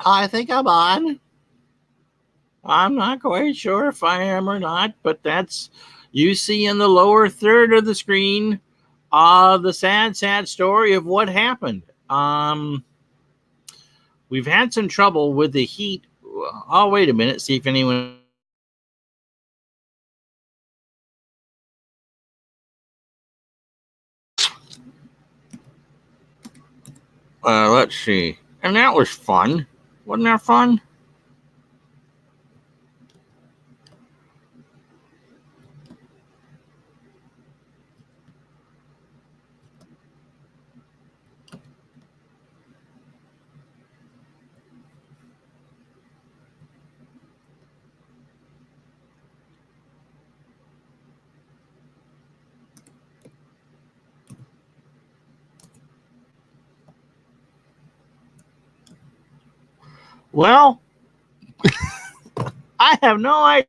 I think I'm on. I'm not quite sure if I am or not, but that's you see in the lower third of the screen the sad, sad story of what happened. We've had some trouble with the heat. I'll wait a minute, see if anyone. Let's see. And that was fun. Wasn't that fun? Well, I have no idea.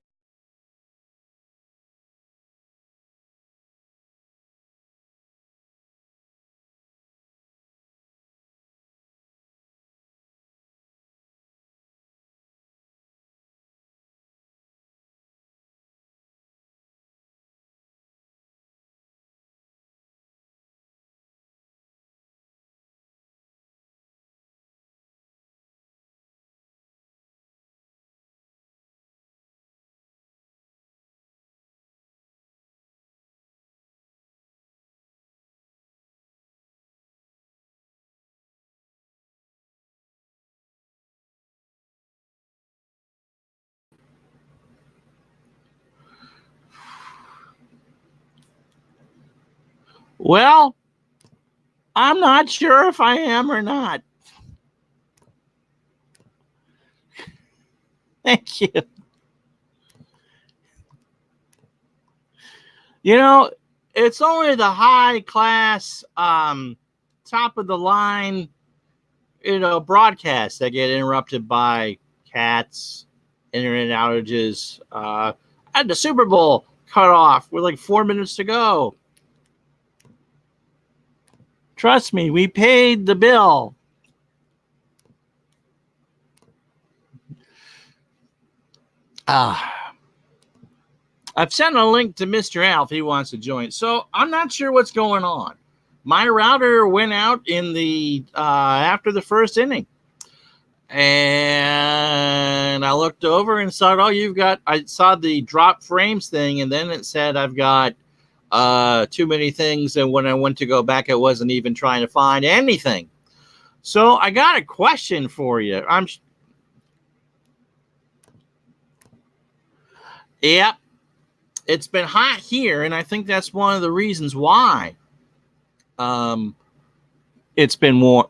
Well, I'm not sure if I am or not. Thank you. You know, it's only the high class, top of the line, broadcasts that get interrupted by cats, internet outages. I had the Super Bowl cut off with like 4 minutes to go. Trust me, we paid the bill. I've sent a link to Mr. Alf. He wants to join. So I'm not sure what's going on. My router went out in the after the first inning. And I looked over and saw, I saw the drop frames thing, and then it said I've got too many things. And when I went to go back, it wasn't even trying to find anything. So I got a question for you. Yep. It's been hot here, and I think that's one of the reasons why. It's been warm.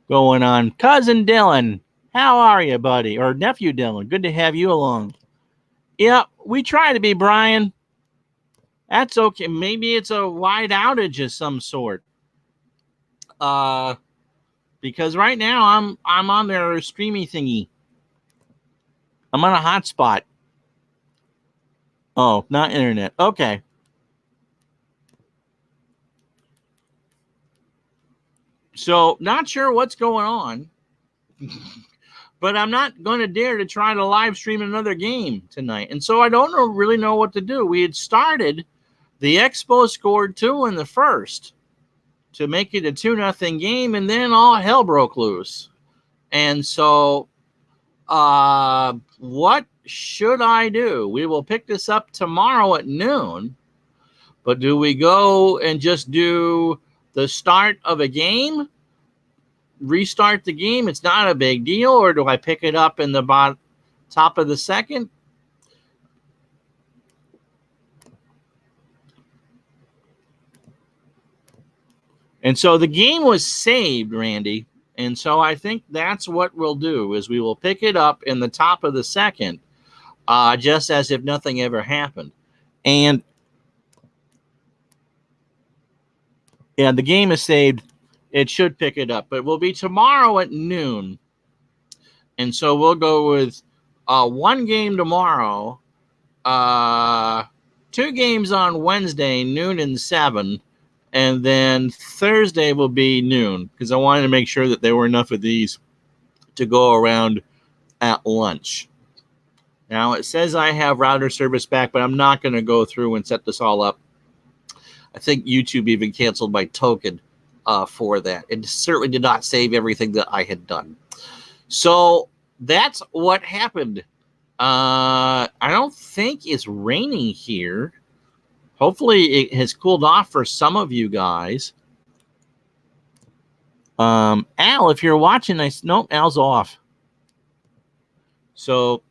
Going on. Cousin Dylan, how are you, buddy? Or nephew Dylan, good to have you along. Yeah, we try to be, Brian. That's okay. Maybe it's a wide outage of some sort. Because right now I'm on their streamy thingy. I'm on a hotspot. Oh, not internet. Okay. So not sure what's going on. But I'm not going to dare to try to live stream another game tonight. And so I don't really know what to do. We had started, the Expo scored 2 in the first to make it a 2-0 game, and then all hell broke loose. And so what should I do? We will pick this up tomorrow at noon, but do we go and just do the start of a game? Restart the game? It's not a big deal. Or do I pick it up in the top of the second? And so the game was saved, Randy. And so I think that's what we'll do is we will pick it up in the top of the second, just as if nothing ever happened. And yeah, the game is saved. It should pick it up, but it will be tomorrow at noon. And so we'll go with one game tomorrow, 2 games on Wednesday, noon and 7, And then Thursday will be noon because I wanted to make sure that there were enough of these to go around at lunch. Now, it says I have router service back, but I'm not going to go through and set this all up. I think YouTube even canceled my token for that. It certainly did not save everything that I had done. So that's what happened. I don't think it's raining here. Hopefully it has cooled off for some of you guys. Al, if you're watching, nope, Al's off. So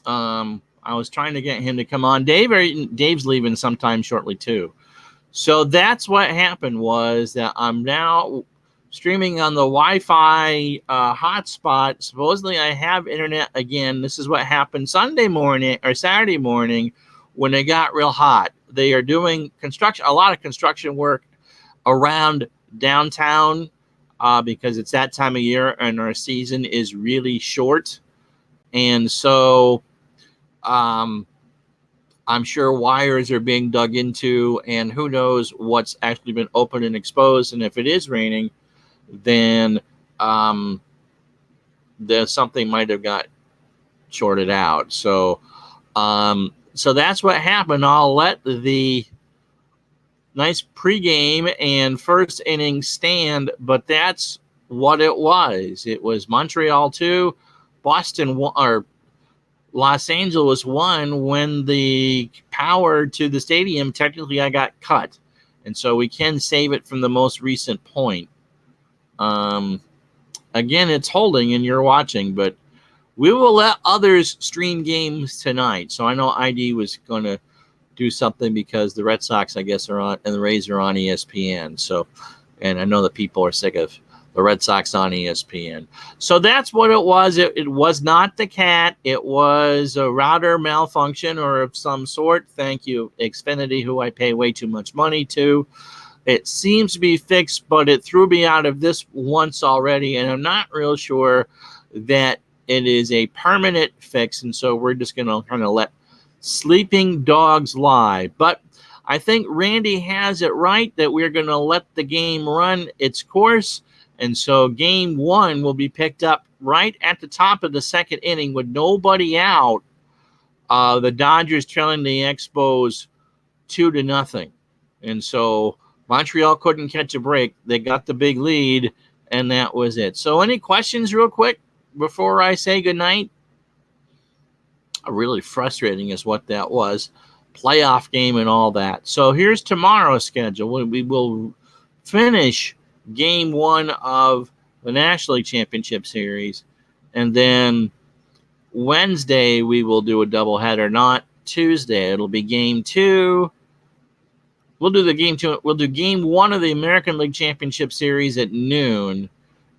I was trying to get him to come on. Dave's leaving sometime shortly too. So that's what happened was that I'm now streaming on the Wi-Fi hotspot. Supposedly I have internet again. This is what happened Sunday morning or Saturday morning when it got real hot. They are doing a lot of construction work around downtown because it's that time of year and our season is really short. And so I'm sure wires are being dug into, and who knows what's actually been opened and exposed. And if it is raining, then there's something might have got shorted out. So that's what happened. I'll let the nice pregame and first inning stand, but that's what it was. It was Montreal 2, Boston 1, or Los Angeles won when the power to the stadium technically I got cut. And so we can save it from the most recent point. Again, it's holding and you're watching, but we will let others stream games tonight. So I know ID was going to do something because the Red Sox, I guess, are on and the Rays are on ESPN. So, and I know that people are sick of the Red Sox on ESPN. So that's what it was. It was not the cat. It was a router malfunction or of some sort. Thank you, Xfinity, who I pay way too much money to. It seems to be fixed, but it threw me out of this once already, and I'm not real sure that it is a permanent fix, and so we're just going to kind of let sleeping dogs lie. But I think Randy has it right that we're going to let the game run its course. And so game one will be picked up right at the top of the second inning with nobody out. The Dodgers trailing the Expos 2-0. And so Montreal couldn't catch a break. They got the big lead, and that was it. So any questions real quick before I say goodnight? Really frustrating is what that was. Playoff game and all that. So here's tomorrow's schedule. We will finish game one of the National League Championship Series. And then Wednesday, we will do a doubleheader, not Tuesday. It'll be game two. We'll do game one of the American League Championship Series at noon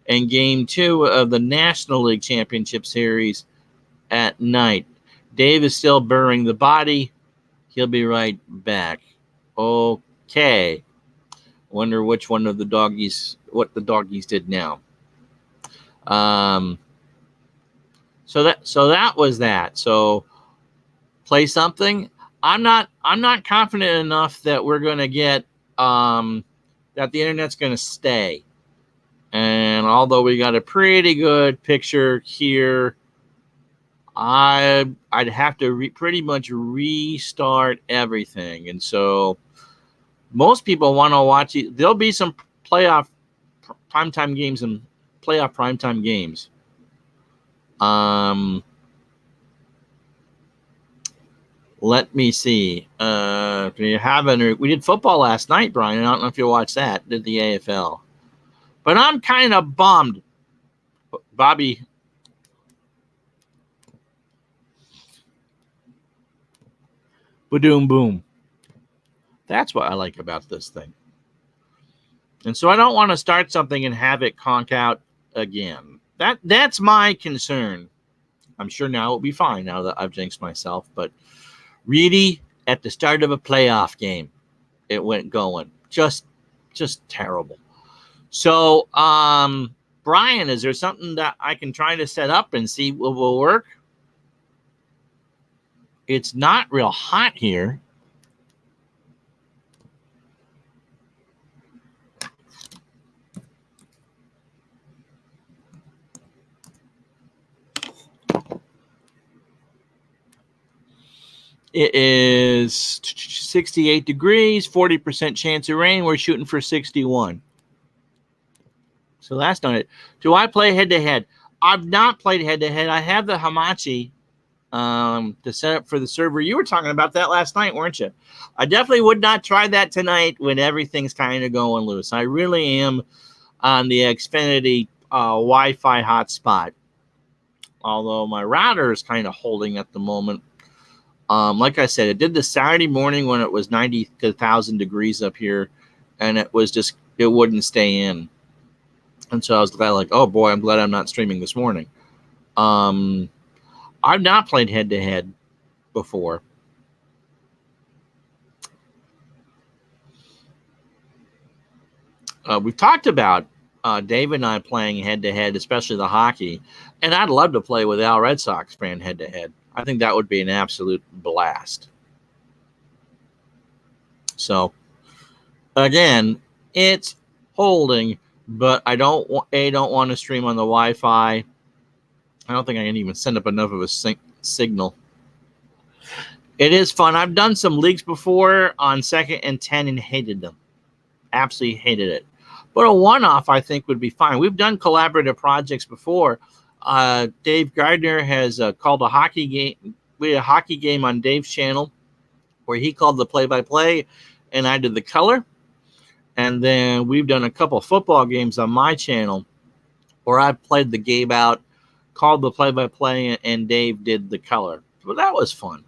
and game two of the National League Championship Series at night. Dave is still burying the body. He'll be right back. Okay. Wonder which one of the doggies, what the doggies did now. So that was that. So play something. I'm not confident enough that we're going to get that the internet's going to stay. And although we got a pretty good picture here, I'd have to pretty much restart everything. And so most people want to watch it. There'll be some playoff primetime games and playoff primetime games. Let me see. We did football last night, Brian. I don't know if you watched that. Did the AFL. But I'm kind of bummed. Bobby. Ba-doom boom. That's what I like about this thing. And so I don't want to start something and have it conk out again. That's my concern. I'm sure now it'll be fine now that I've jinxed myself. But really, at the start of a playoff game, it went going. Just terrible. So, Brian, is there something that I can try to set up and see what will work? It's not real hot here. It is 68 degrees, 40% chance of rain. We're shooting for 61. So that's not it. Do I play head-to-head? I've not played head-to-head. I have the Hamachi to set up for the server. You were talking about that last night, weren't you? I definitely would not try that tonight when everything's kind of going loose. I really am on the Xfinity Wi-Fi hotspot, although my router is kind of holding at the moment. Like I said, it did the Saturday morning when it was 90 to 1,000 degrees up here, and it wouldn't stay in. And so I was glad, like, oh boy, I'm glad I'm not streaming this morning. I've not played head-to-head before. We've talked about Dave and I playing head-to-head, especially the hockey, and I'd love to play with Al Red Sox fan head-to-head. I think that would be an absolute blast. So, again, it's holding, but I don't want to stream on the Wi-Fi. I don't think I can even send up enough of a signal. It is fun. I've done some leagues before on 2nd and 10 and hated them. Absolutely hated it. But a one-off, I think, would be fine. We've done collaborative projects before. Dave Gardner has called a hockey game. We had a hockey game on Dave's channel where he called the play-by-play and I did the color. And then we've done a couple of football games on my channel where I played the game out, called the play-by-play, and Dave did the color. But that was fun.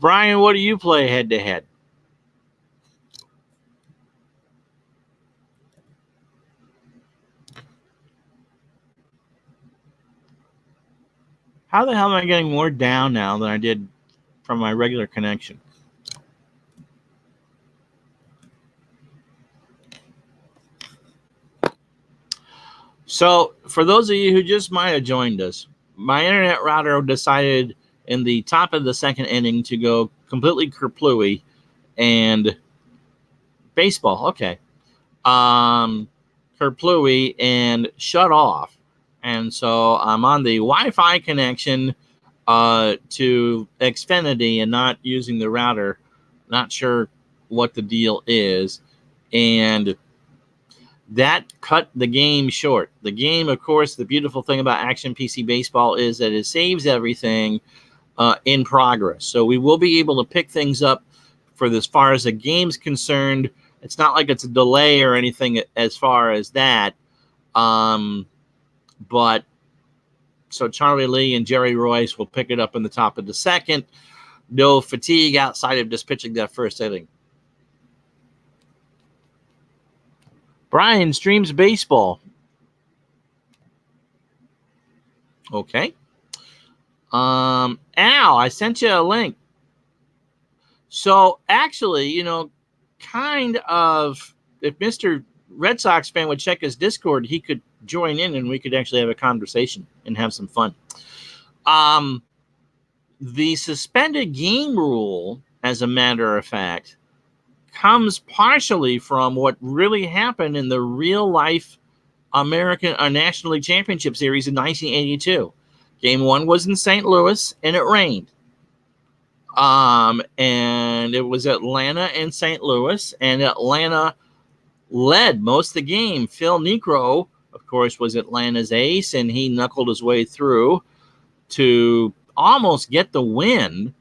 Brian, what do you play head-to-head? How the hell am I getting more down now than I did from my regular connection? So, for those of you who just might have joined us, my internet router decided in the top of the 2nd inning to go completely kerplooey and baseball. Okay. Kerplooey and shut off. And so I'm on the Wi-Fi connection to Xfinity and not using the router. Not sure what the deal is. And that cut the game short. The game, of course, the beautiful thing about Action PC Baseball is that it saves everything in progress. So we will be able to pick things up for as far as the game's concerned. It's not like it's a delay or anything as far as that. But so Charlie Lee and Jerry Royce will pick it up in the top of the 2nd. No fatigue outside of just pitching that 1st inning. Brian streams baseball. Okay. Al, I sent you a link. So actually, kind of, if Mr. Red Sox fan would check his Discord, he could join in and we could actually have a conversation and have some fun. The suspended game rule, as a matter of fact, comes partially from what really happened in the real life American National League Championship Series in 1982. Game 1 was in St. Louis and it rained. And it was Atlanta and St. Louis, and Atlanta led most of the game. Phil Niekro, of course, was Atlanta's ace, and he knuckled his way through to almost get the win.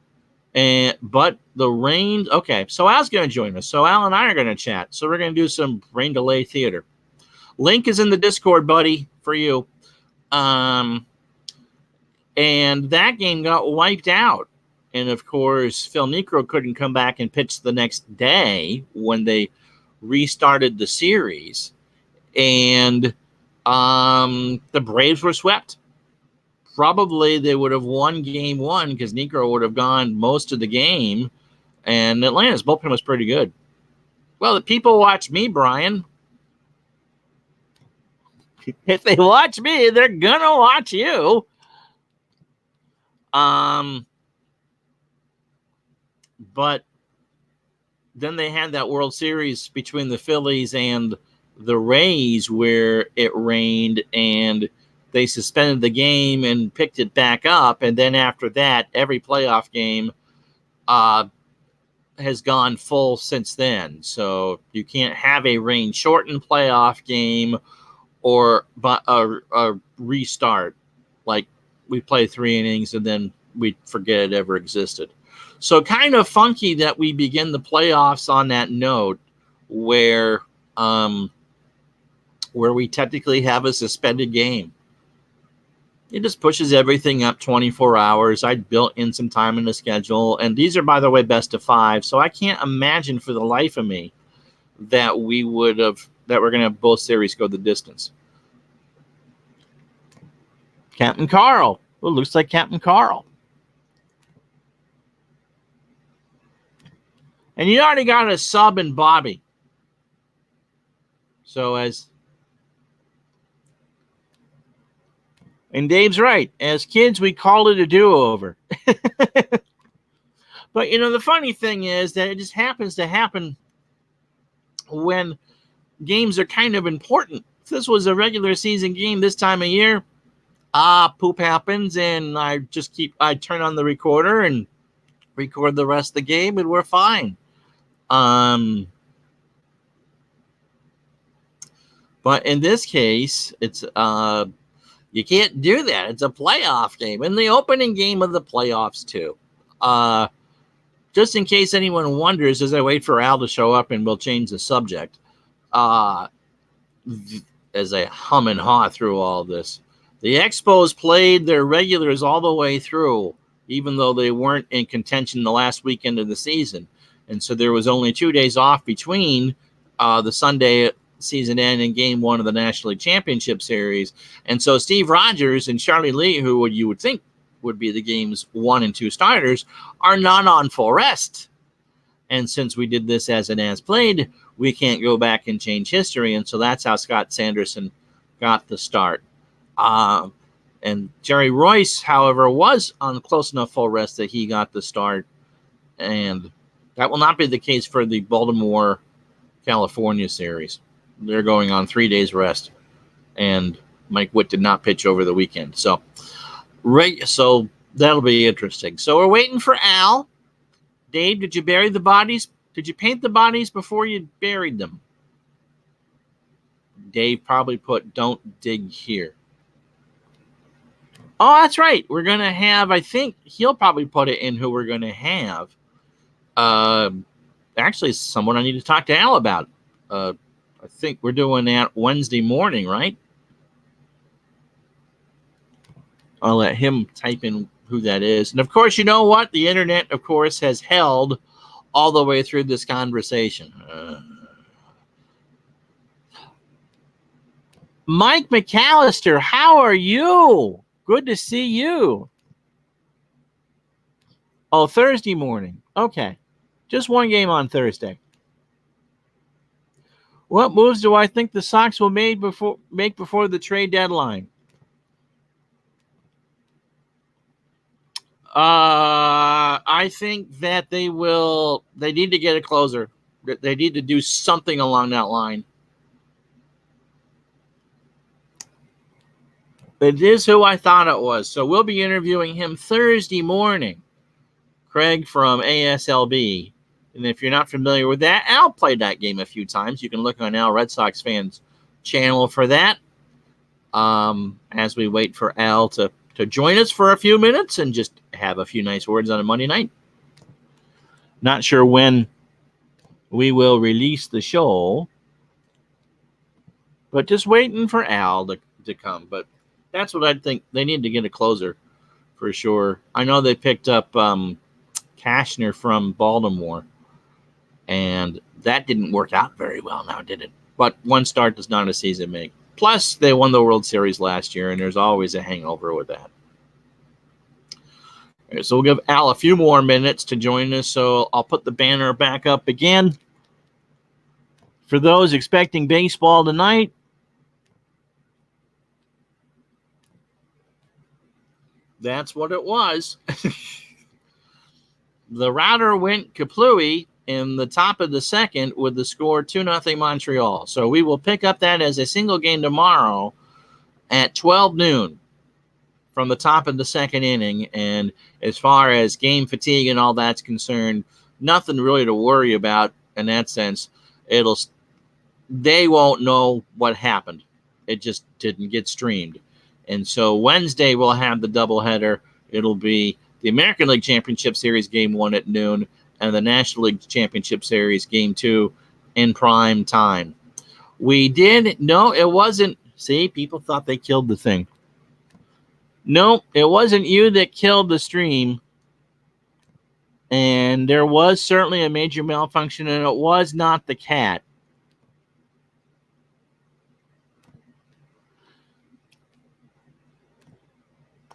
But the rain. Okay, so Al's going to join us. So Al and I are going to chat. So we're going to do some rain delay theater. Link is in the Discord, buddy, for you. And that game got wiped out. And, of course, Phil Niekro couldn't come back and pitch the next day when they restarted the series. And the Braves were swept. Probably they would have won game 1 because Niekro would have gone most of the game. And Atlanta's bullpen was pretty good. Well, the people watch me, Brian. If they watch me, they're gonna watch you. But then they had that World Series between the Phillies and the Rays where it rained and they suspended the game and picked it back up. And then after that, every playoff game has gone full since then. So you can't have a rain-shortened playoff game or a restart. Like we play 3 innings and then we forget it ever existed. So kind of funky that we begin the playoffs on that note where we technically have a suspended game. It just pushes everything up 24 hours. I built in some time in the schedule. And these are, by the way, best of 5. So I can't imagine for the life of me that we're going to have both series go the distance. Captain Carl. Well, looks like Captain Carl. And you already got a sub in Bobby. And Dave's right. As kids, we called it a do-over. But, the funny thing is that it just happens to happen when games are kind of important. If this was a regular season game this time of year, poop happens, and I turn on the recorder and record the rest of the game, and we're fine. But in this case, it's you can't do that. It's a playoff game, and the opening game of the playoffs too. Just in case anyone wonders, as I wait for Al to show up, and we'll change the subject. As I hum and haw through all this, the Expos played their regulars all the way through, even though they weren't in contention the last weekend of the season. And so there was only 2 days off between the Sunday season end and game 1 of the National League Championship Series. And so Steve Rogers and Charlie Lee, who you would think would be the game's 1 and 2 starters, are not on full rest. And since we did this as an as played, we can't go back and change history. And so that's how Scott Sanderson got the start. And Jerry Royce, however, was on close enough full rest that he got the start. And that will not be the case for the Baltimore, California series. They're going on 3 days rest. And Mike Witt did not pitch over the weekend. So that'll be interesting. So we're waiting for Al. Dave, did you bury the bodies? Did you paint the bodies before you buried them? Dave probably put "don't dig here." Oh, that's right. We're going to have, I think he'll probably put it in who we're going to have. Actually, someone I need to talk to Al about. I think we're doing that Wednesday morning, right? I'll let him type in who that is. And, of course, you know what? The internet, of course, has held all the way through this conversation. Mike McAllister, how are you? Good to see you. Oh, Thursday morning. Okay. Just one game on Thursday. What moves do I think the Sox will make before the trade deadline? I think that they need to get a closer. They need to do something along that line. It is who I thought it was. So we'll be interviewing him Thursday morning. Craig from ASLB. And if you're not familiar with that, Al played that game a few times. You can look on Al Red Sox Fans channel for that. As we wait for Al to join us for a few minutes and just have a few nice words on a Monday night. Not sure when we will release the show, but just waiting for Al to come. But that's what I think. They need to get a closer for sure. I know they picked up Cashner from Baltimore, and that didn't work out very well now, did it? But one start does not a season make. Plus, they won the World Series last year, and there's always a hangover with that. Right, so we'll give Al a few more minutes to join us, so I'll put the banner back up again. For those expecting baseball tonight, That's what it was. The router went kaplooey in the top of the second with the score 2-0 Montreal. So we will pick up that as a single game tomorrow at 12 noon from the top of the second inning. And as far as game fatigue and all that's concerned, nothing really to worry about in that sense. They won't know what happened. It just didn't get streamed. And so Wednesday we'll have the doubleheader. It'll be the American League Championship Series Game 1 at noon and the National League Championship Series Game 2 in prime time. We did, no, it wasn't, see, people thought they killed the thing. No, it wasn't you that killed the stream. And there was certainly a major malfunction, and it was not the cat.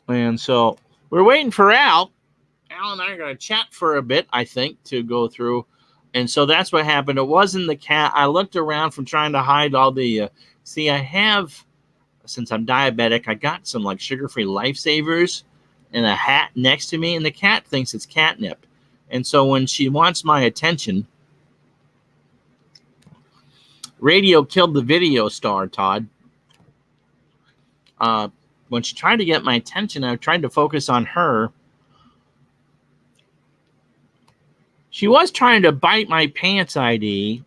And so we're waiting for Al. Al and I are going to chat for a bit, I think, to go through. And so that's what happened. It wasn't the cat. I looked around from trying to hide all the... see, I have, since I'm diabetic, I got some like sugar-free lifesavers and a hat next to me. And the cat thinks it's catnip. And so when she wants my attention... Radio killed the video star, Todd. When she tried to get my attention, I tried to focus on her. She was trying to bite my pants ID.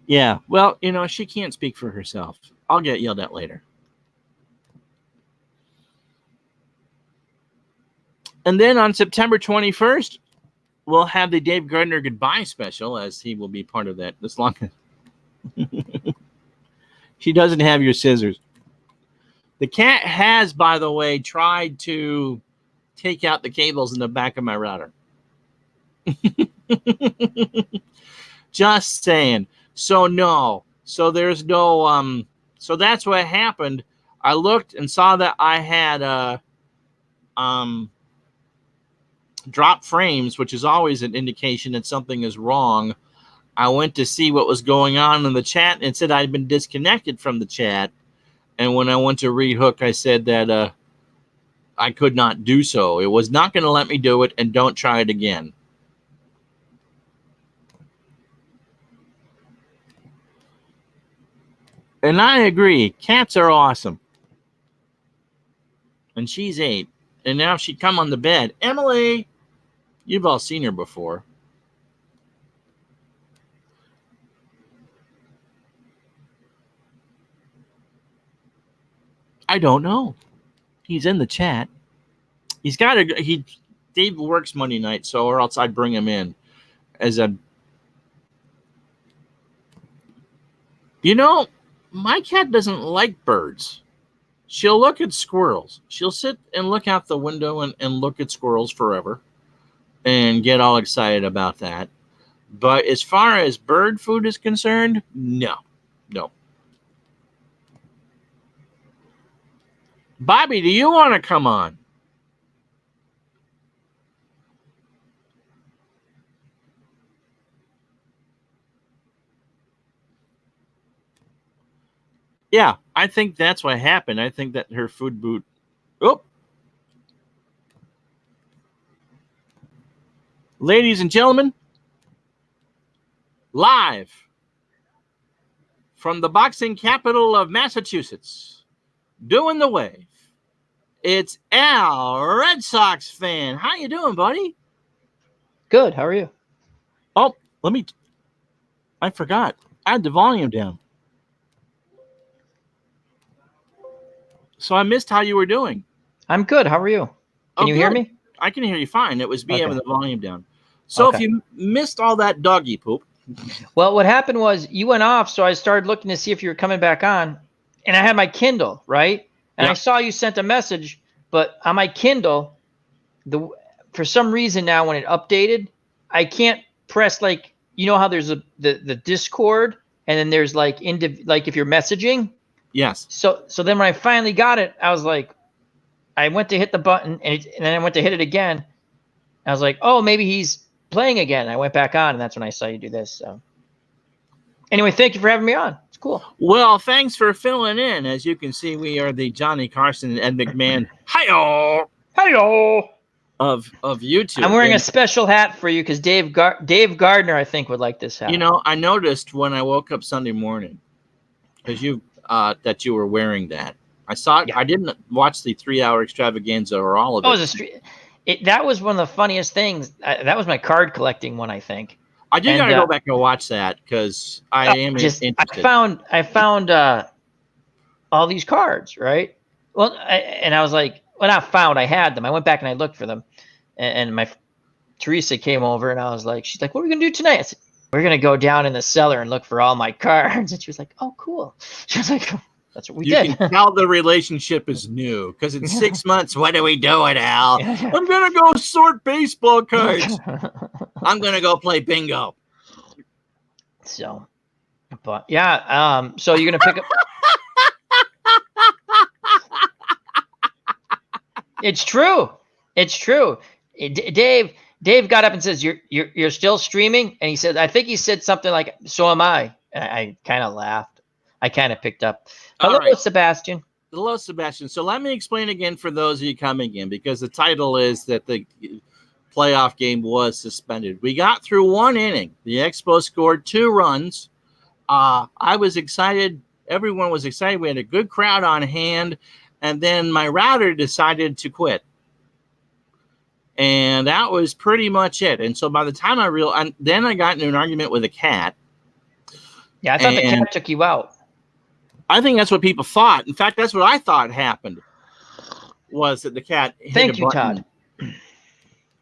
Yeah, well, you know, she can't speak for herself. I'll get yelled at later. And then on September 21st, we'll have the Dave Gardner goodbye special, as he will be part of that. As long as she doesn't have your scissors. The cat has, by the way, tried to take out the cables in the back of my router. Just saying. So no. So there's no so that's what happened. I looked and saw that I had drop frames, which is always an indication that something is wrong. I went to see what was going on in the chat, and it said I'd been disconnected from the chat. And when I went to rehook, I said that I could not do so. It was not going to let me do it, and don't try it again. And I agree. Cats are awesome. And she's 8. And now she'd come on the bed. Emily! You've all seen her before. I don't know. He's in the chat. He's got a... Dave works Monday night, so or else I'd bring him in as a... You know, my cat doesn't like birds. She'll look at squirrels. She'll sit and look out the window and look at squirrels forever and get all excited about that. But as far as bird food is concerned, no. No. Bobby, do you want to come on? Yeah, I think that's what happened. I think that her food boot... Oh! Ladies and gentlemen, live from the boxing capital of Massachusetts, doing the wave, it's Al, Red Sox fan. How you doing, buddy? Good. How are you? Oh, I forgot. I had the volume down. So I missed how you were doing. I'm good. How are you? Can you hear me? I can hear you fine. It was me having the volume down. So Okay. if you missed all that doggy poop. Well, what happened was you went off, so I started looking to see if you were coming back on, and I had my Kindle, right? And I saw you sent a message, but on my Kindle, for some reason now when it updated, I can't press like, you know how there's the Discord, and then there's like if you're messaging. Yes. So then when I finally got it, I was like, I went to hit the button, and then I went to hit it again. I was like, oh, maybe he's playing again. I went back on, and that's when I saw you do this. So anyway, thank you for having me on. Cool. Well, thanks for filling in. As you can see, we are the Johnny Carson and Ed McMahon Hi-yo. of YouTube. I'm wearing a And, special hat for you because Dave Gardner, I think, would like this hat. you know, I noticed when I woke up Sunday morning because that you were wearing that. I saw it. Yeah. I didn't watch the 3-hour extravaganza or all of it. Oh, it was a street. That was one of the funniest things. That was my card collecting one, I think. I do got to go back and watch that because I am interested. I found all these cards, right? Well, I was like, well, not found. I had them. I went back and I looked for them, and my Teresa came over and I was like, she's like, what are we gonna do tonight? I said, we're gonna go down in the cellar and look for all my cards. And she was like, oh, cool. She was like, that's what we did. You can tell the relationship is new because in 6 months, what are we doing, Al? Yeah. I'm gonna go sort baseball cards. I'm gonna go play bingo. So, but yeah, so you're gonna pick up. It's true. It's true. Dave got up and says, "You're still streaming," and he said, "I think he said something like, so am I." And I kind of laughed. I kind of picked up. Hello, right. Sebastian. Hello, Sebastian. So let me explain again for those of you coming in because the title is that the playoff game was suspended. We got through one inning. The Expos scored 2 runs. I was excited. Everyone was excited. We had a good crowd on hand. And then my router decided to quit. And that was pretty much it. And so by the time then I got into an argument with a cat. Yeah, I thought the cat took you out. I think that's what people thought. In fact, that's what I thought happened, was that the cat hit Thank a you, button. Todd.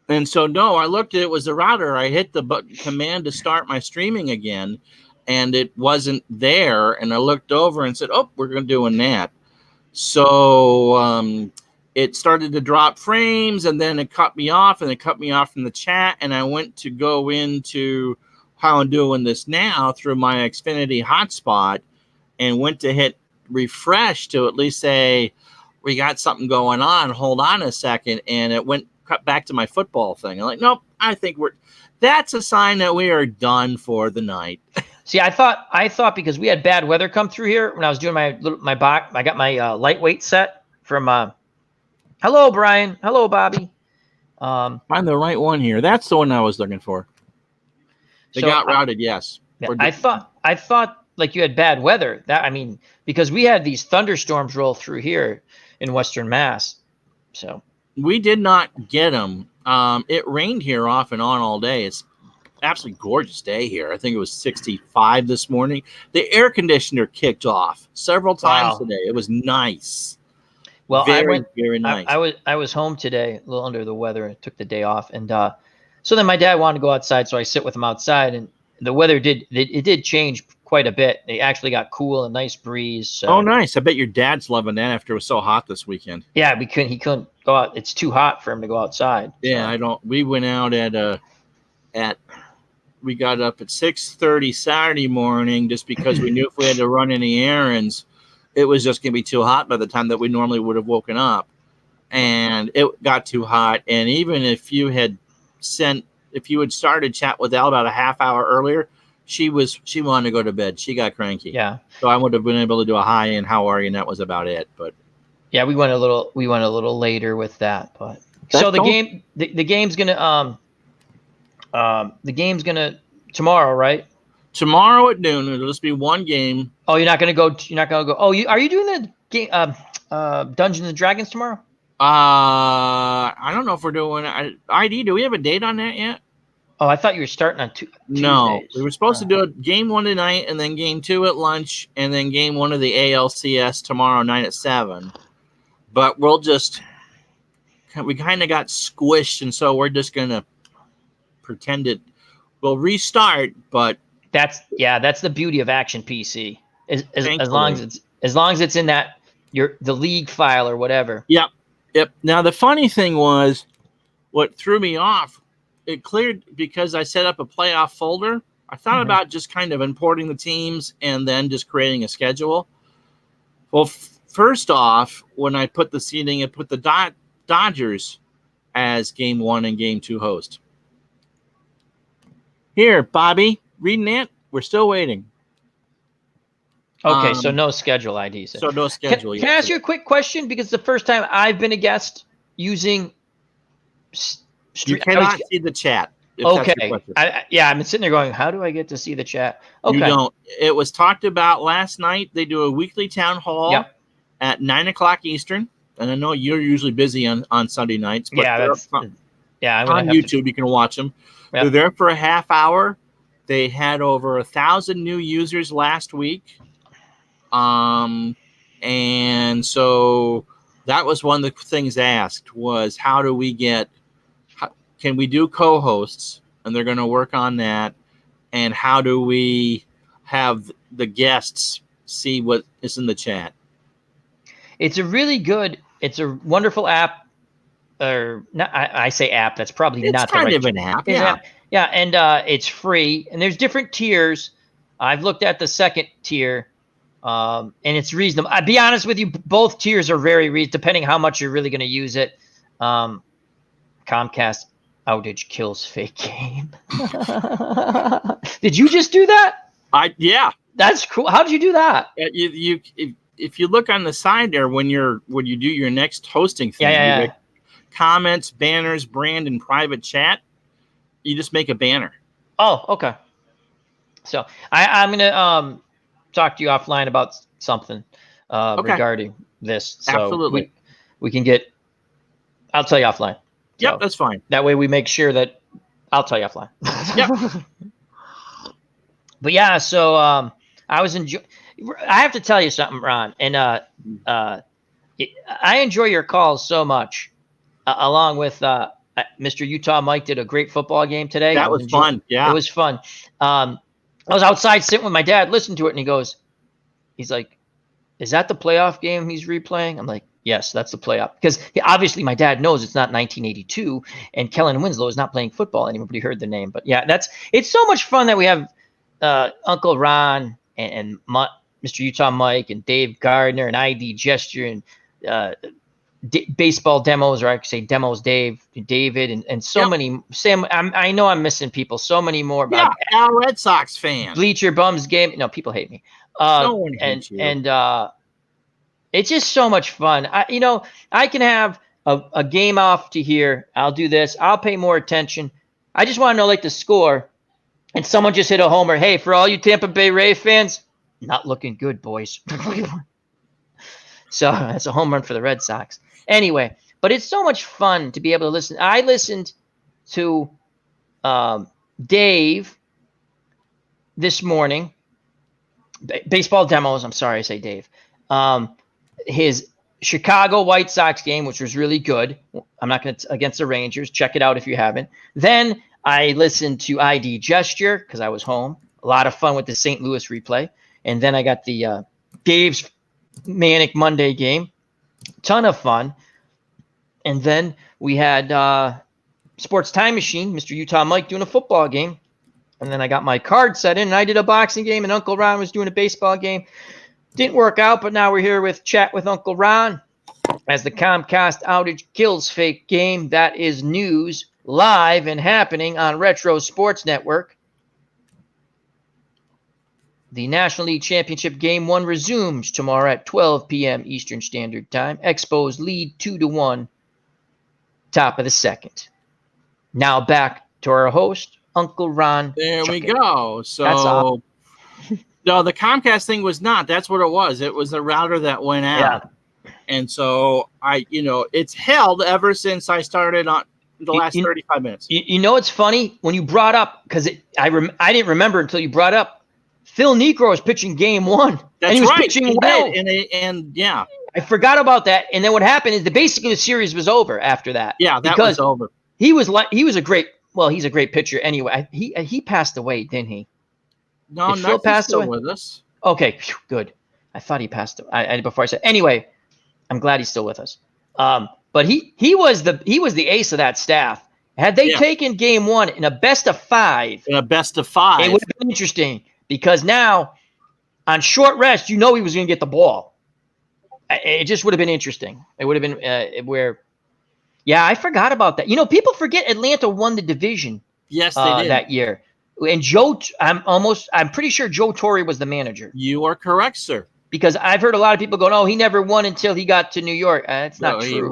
And so, no, I looked at it was the router. I hit the command to start my streaming again, and it wasn't there. And I looked over and said, oh, we're doing that. So it started to drop frames, and then it cut me off, and it cut me off from the chat. And I went to go into how I'm doing this now through my Xfinity hotspot, and went to hit refresh to at least say, we got something going on. Hold on a second. And it cut back to my football thing. I'm like, nope, I think that's a sign that we are done for the night. See, I thought because we had bad weather come through here when I was doing my box, I got my lightweight set from, hello, Brian. Hello, Bobby. Find the right one here. That's the one I was looking for. They got routed. Yes. Yeah, I thought like you had bad weather. Because we had these thunderstorms roll through here in Western Mass. So we did not get them. It rained here off and on all day. It's absolutely gorgeous day here. I think it was 65 this morning. The air conditioner kicked off several times today. It was nice. Well, very nice. I was home today, a little under the weather. I took the day off, and so then my dad wanted to go outside, so I sit with him outside, and the weather did change quite a bit. It actually got cool, a nice breeze. So. Oh, nice! I bet your dad's loving that after it was so hot this weekend. Yeah, he couldn't go out. It's too hot for him to go outside. Yeah, so. I don't. We went out we got up at 6:30 Saturday morning just because we knew if we had to run any errands, it was just going to be too hot by the time that we normally would have woken up. And it got too hot. And even if you had started chat with Elle about a half hour earlier, she wanted to go to bed. She got cranky. Yeah. So I would have been able to do a hi and how are you, and that was about it. But yeah, we went a little later with that. But so the game's gonna tomorrow, right? Tomorrow at noon. It'll just be one game. Oh, you're not gonna go. Oh, are you doing the game Dungeons and Dragons tomorrow? I don't know if we're doing ID. Do we have a date on that yet? Oh, I thought you were starting on Tuesdays. No, we were supposed to do game 1 tonight, and then game 2 at lunch, and then game 1 of the ALCS tomorrow night at 7. But we kind of got squished, and so we're just gonna pretend we'll restart. But that's the beauty of Action PC. As long as it's in that the league file or whatever. Yep. Now the funny thing was, what threw me off, it cleared because I set up a playoff folder. I thought about just kind of importing the teams and then just creating a schedule. Well, first off, when I put the seeding, it put the Dodgers as game 1 and game 2 host. Here, Bobby, reading that? We're still waiting. Okay, so no schedule ID. So no Can, schedule can yet. I ask you a quick question? Because it's the first time I've been a guest using You cannot see the chat. If that's your Okay. question. I've been sitting there going, how do I get to see the chat? Okay. You don't. It was talked about last night. They do a weekly town hall at 9:00 Eastern. And I know you're usually busy on Sunday nights, but I'm on YouTube. You can watch them. Yep. They're there for a half hour. They had over 1,000 new users last week. And so that was one of the things asked was how do we can we do co-hosts? And they're going to work on that. And how do we have the guests see what is in the chat? It's a wonderful app. Or not, I say app. That's probably It's not the kind right of an app. Yeah. Yeah. And it's free. And there's different tiers. I've looked at the second tier. And it's reasonable. I'll be honest with you, both tiers are very reasonable, depending how much you're really going to use it. Comcast outage kills fake game. Did you just do that? Yeah. That's cool. How did you do that? If you look on the side there when you do your next hosting thing, you get comments, banners, brand, and private chat. You just make a banner. Oh, okay. So I'm gonna talk to you offline about something regarding this. So absolutely, we can get. I'll tell you offline. Yep, that's fine. That way we make sure that I'll tell you offline. Yep. But yeah, so I was enjoying. I have to tell you something, Ron, and I enjoy your calls so much. Along with Mr. Utah Mike did a great football game today. That was fun. Yeah, it was fun. I was outside sitting with my dad, listening to it, and he's like, "Is that the playoff game he's replaying?" I'm like, "Yes, that's the playoff." Because obviously my dad knows it's not 1982, and Kellen Winslow is not playing football anymore, but he heard the name. But yeah, it's so much fun that we have Uncle Ron and Mr. Utah Mike and Dave Gardner and ID Gesture and baseball demos, or I could say demos, David, and so many. Sam, I know I'm missing people. So many more. Yeah, Al Red Sox fan. Bleacher Bums game. No, people hate me. No one hates you. And it's just so much fun. I can have a game off to here. I'll do this. I'll pay more attention. I just want to know like the score. And someone just hit a homer. Hey, for all you Tampa Bay Ray fans, not looking good, boys. So that's a home run for the Red Sox. Anyway, but it's so much fun to be able to listen. I listened to Dave this morning. Baseball demos. I'm sorry, I say Dave. His Chicago White Sox game, which was really good. I'm not going to against the Rangers. Check it out if you haven't. Then I listened to ID Gesture because I was home. A lot of fun with the St. Louis replay. And then I got the Dave's Manic Monday game. Ton of fun. And then we had Sports Time Machine, Mr. Utah Mike doing a football game. And then I got my card set in, and I did a boxing game, and Uncle Ron was doing a baseball game. Didn't work out, but now we're here with Chat with Uncle Ron as the Comcast outage kills fake game. That is news live and happening on Retro Sports Network. The National League Championship Game 1 resumes tomorrow at 12 p.m. Eastern Standard Time. Expos lead 2-1, top of the second. Now back to our host, Uncle Ron. There we go. So, no, the Comcast thing was not. That's what it was. It was a router that went out. Yeah. And so, it's held ever since I started on the last 35 minutes. You know, it's funny when you brought up, because I didn't remember until you brought up, Phil Niekro was pitching game 1. That's and he was right. pitching well. And yeah. I forgot about that. And then what happened is basically the series was over after that. Yeah, that was over. He's a great pitcher anyway. He passed away, didn't he? No, Phil passed away with us. Okay, good. I thought he passed away. Before I said anyway, I'm glad he's still with us. But he was the ace of that staff. Had they taken game 1 in a best of 5, it would have been interesting. Because now, on short rest, he was going to get the ball. It just would have been interesting. It would have been I forgot about that. People forget Atlanta won the division. Yes, they did. That year. And I'm pretty sure Joe Torre was the manager. You are correct, sir. Because I've heard a lot of people going, "Oh, he never won until he got to New York." It's not true. He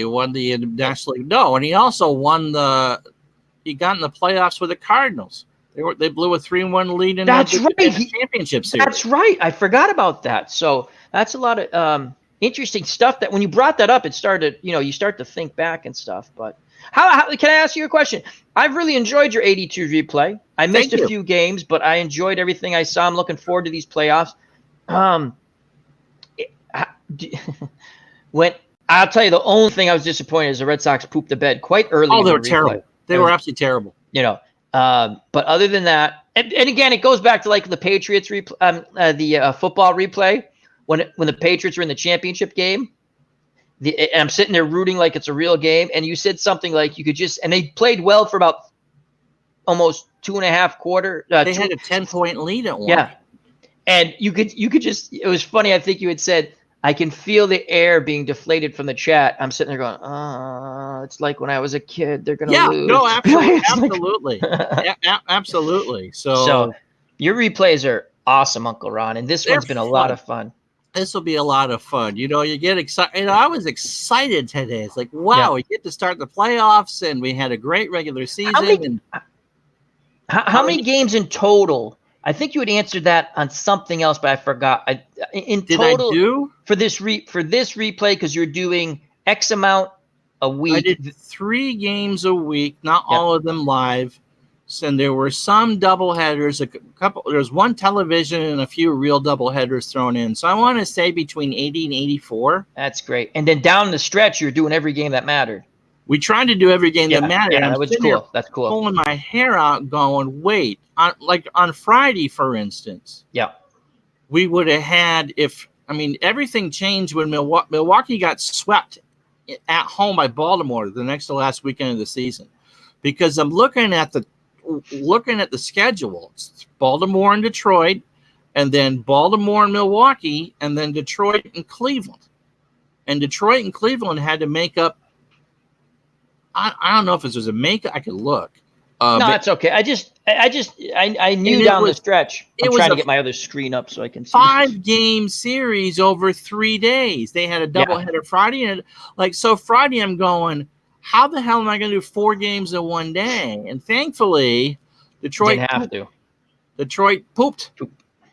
won the National League. No, and he also won he got in the playoffs with the Cardinals. They blew a 3-1 lead in the championship series. That's right. I forgot about that. So that's a lot of interesting stuff that when you brought that up, it started, you start to think back and stuff. But how can I ask you a question? I've really enjoyed your 82 replay. I missed a few games, but I enjoyed everything I saw. I'm looking forward to these playoffs. When I'll tell you, the only thing I was disappointed is the Red Sox pooped the bed quite early. Oh, they were terrible. They were absolutely terrible. But other than that, and again, it goes back to like the Patriots the football replay when the Patriots were in the championship game. And I'm sitting there rooting like it's a real game, and you said something like and they played well for about almost 2.5 quarters. They had a 10-point lead at one. Yeah. And you could it was funny. I think you had said, "I can feel the air being deflated from the chat." I'm sitting there going, it's like when I was a kid, they're going to lose. No, absolutely. Absolutely. So your replays are awesome, Uncle Ron. And this one's been a lot of fun. This will be a lot of fun. You get excited. I was excited today. It's like, wow, we get to start the playoffs, and we had a great regular season. How many games in total? I think you had answered that on something else, but I forgot. Did I do for this replay, because you're doing X amount a week? I did 3 games a week, not all of them live. And there were some double headers, there's one television and a few real double headers thrown in. So I want to say between 80 and 84. That's great. And then down the stretch, you're doing every game that mattered. We tried to do every game that mattered. Yeah, that was cool. That's cool. Pulling my hair out going, wait, on Friday, for instance. Yeah. We would have had, everything changed when Milwaukee got swept at home by Baltimore the next to last weekend of the season. Because I'm looking at the schedule. It's Baltimore and Detroit, and then Baltimore and Milwaukee, and then Detroit and Cleveland. And Detroit and Cleveland had to make up. I don't know if this was a make. I could look. No, that's okay. I knew down the stretch. I'm trying to get my other screen up so I can see. 5-game series over 3 days. They had a doubleheader Friday, and so Friday I'm going, how the hell am I going to do 4 games in one day? And thankfully, Detroit didn't have to. Detroit pooped,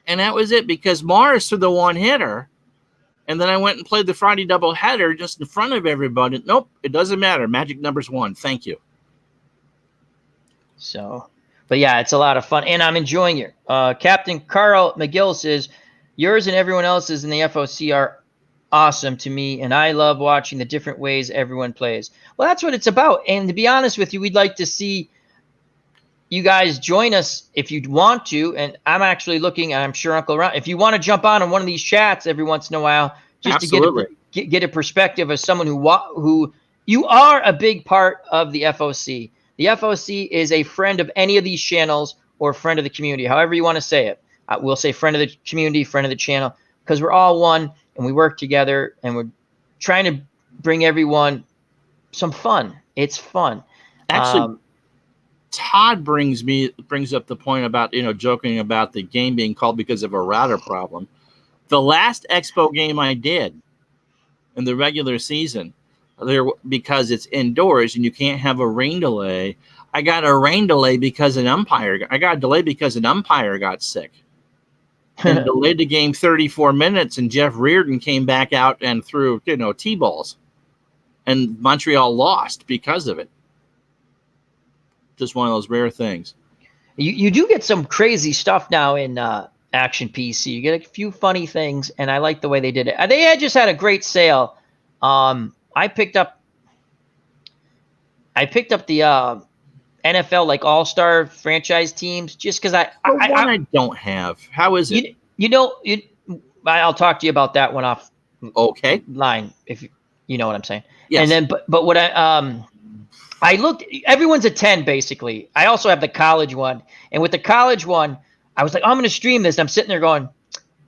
and that was it because Morris threw the one hitter. And then I went and played the Friday doubleheader just in front of everybody. Nope, it doesn't matter. Magic numbers 1. Thank you. So, but yeah, it's a lot of fun, and I'm enjoying it. Captain Carl McGill says, yours and everyone else's in the FOC are awesome to me, and I love watching the different ways everyone plays. Well, that's what it's about. And to be honest with you, we'd like to see you guys join us if you want to. And I'm actually looking, and I'm sure Uncle Ron, if you want to jump on one of these chats every once in a while, just to get a perspective of someone who you are a big part of the FOC. The FOC is a friend of any of these channels or a friend of the community, however you want to say it. We'll say friend of the community, friend of the channel, because we're all one and we work together and we're trying to bring everyone some fun. It's fun. Actually, Todd brings up the point about, joking about the game being called because of a router problem. The last Expo game I did in the regular season, because it's indoors and you can't have a rain delay, I got a rain delay because an umpire. I got a delay because an umpire got sick. And delayed the game 34 minutes, and Jeff Reardon came back out and threw, T-balls. And Montreal lost because of it. Just one of those rare things. You do get some crazy stuff now in Action PC. You get a few funny things, and I like the way they did it. They had just had a great sale. I picked up the NFL All-Star franchise teams just because I don't have. How is it? I'll talk to you about that one off. Okay. Line, if you know what I'm saying. Yes. And then, but what I looked. Everyone's a 10 basically. I also have the college one, and with the college one, I was like, I'm going to stream this. And I'm sitting there going,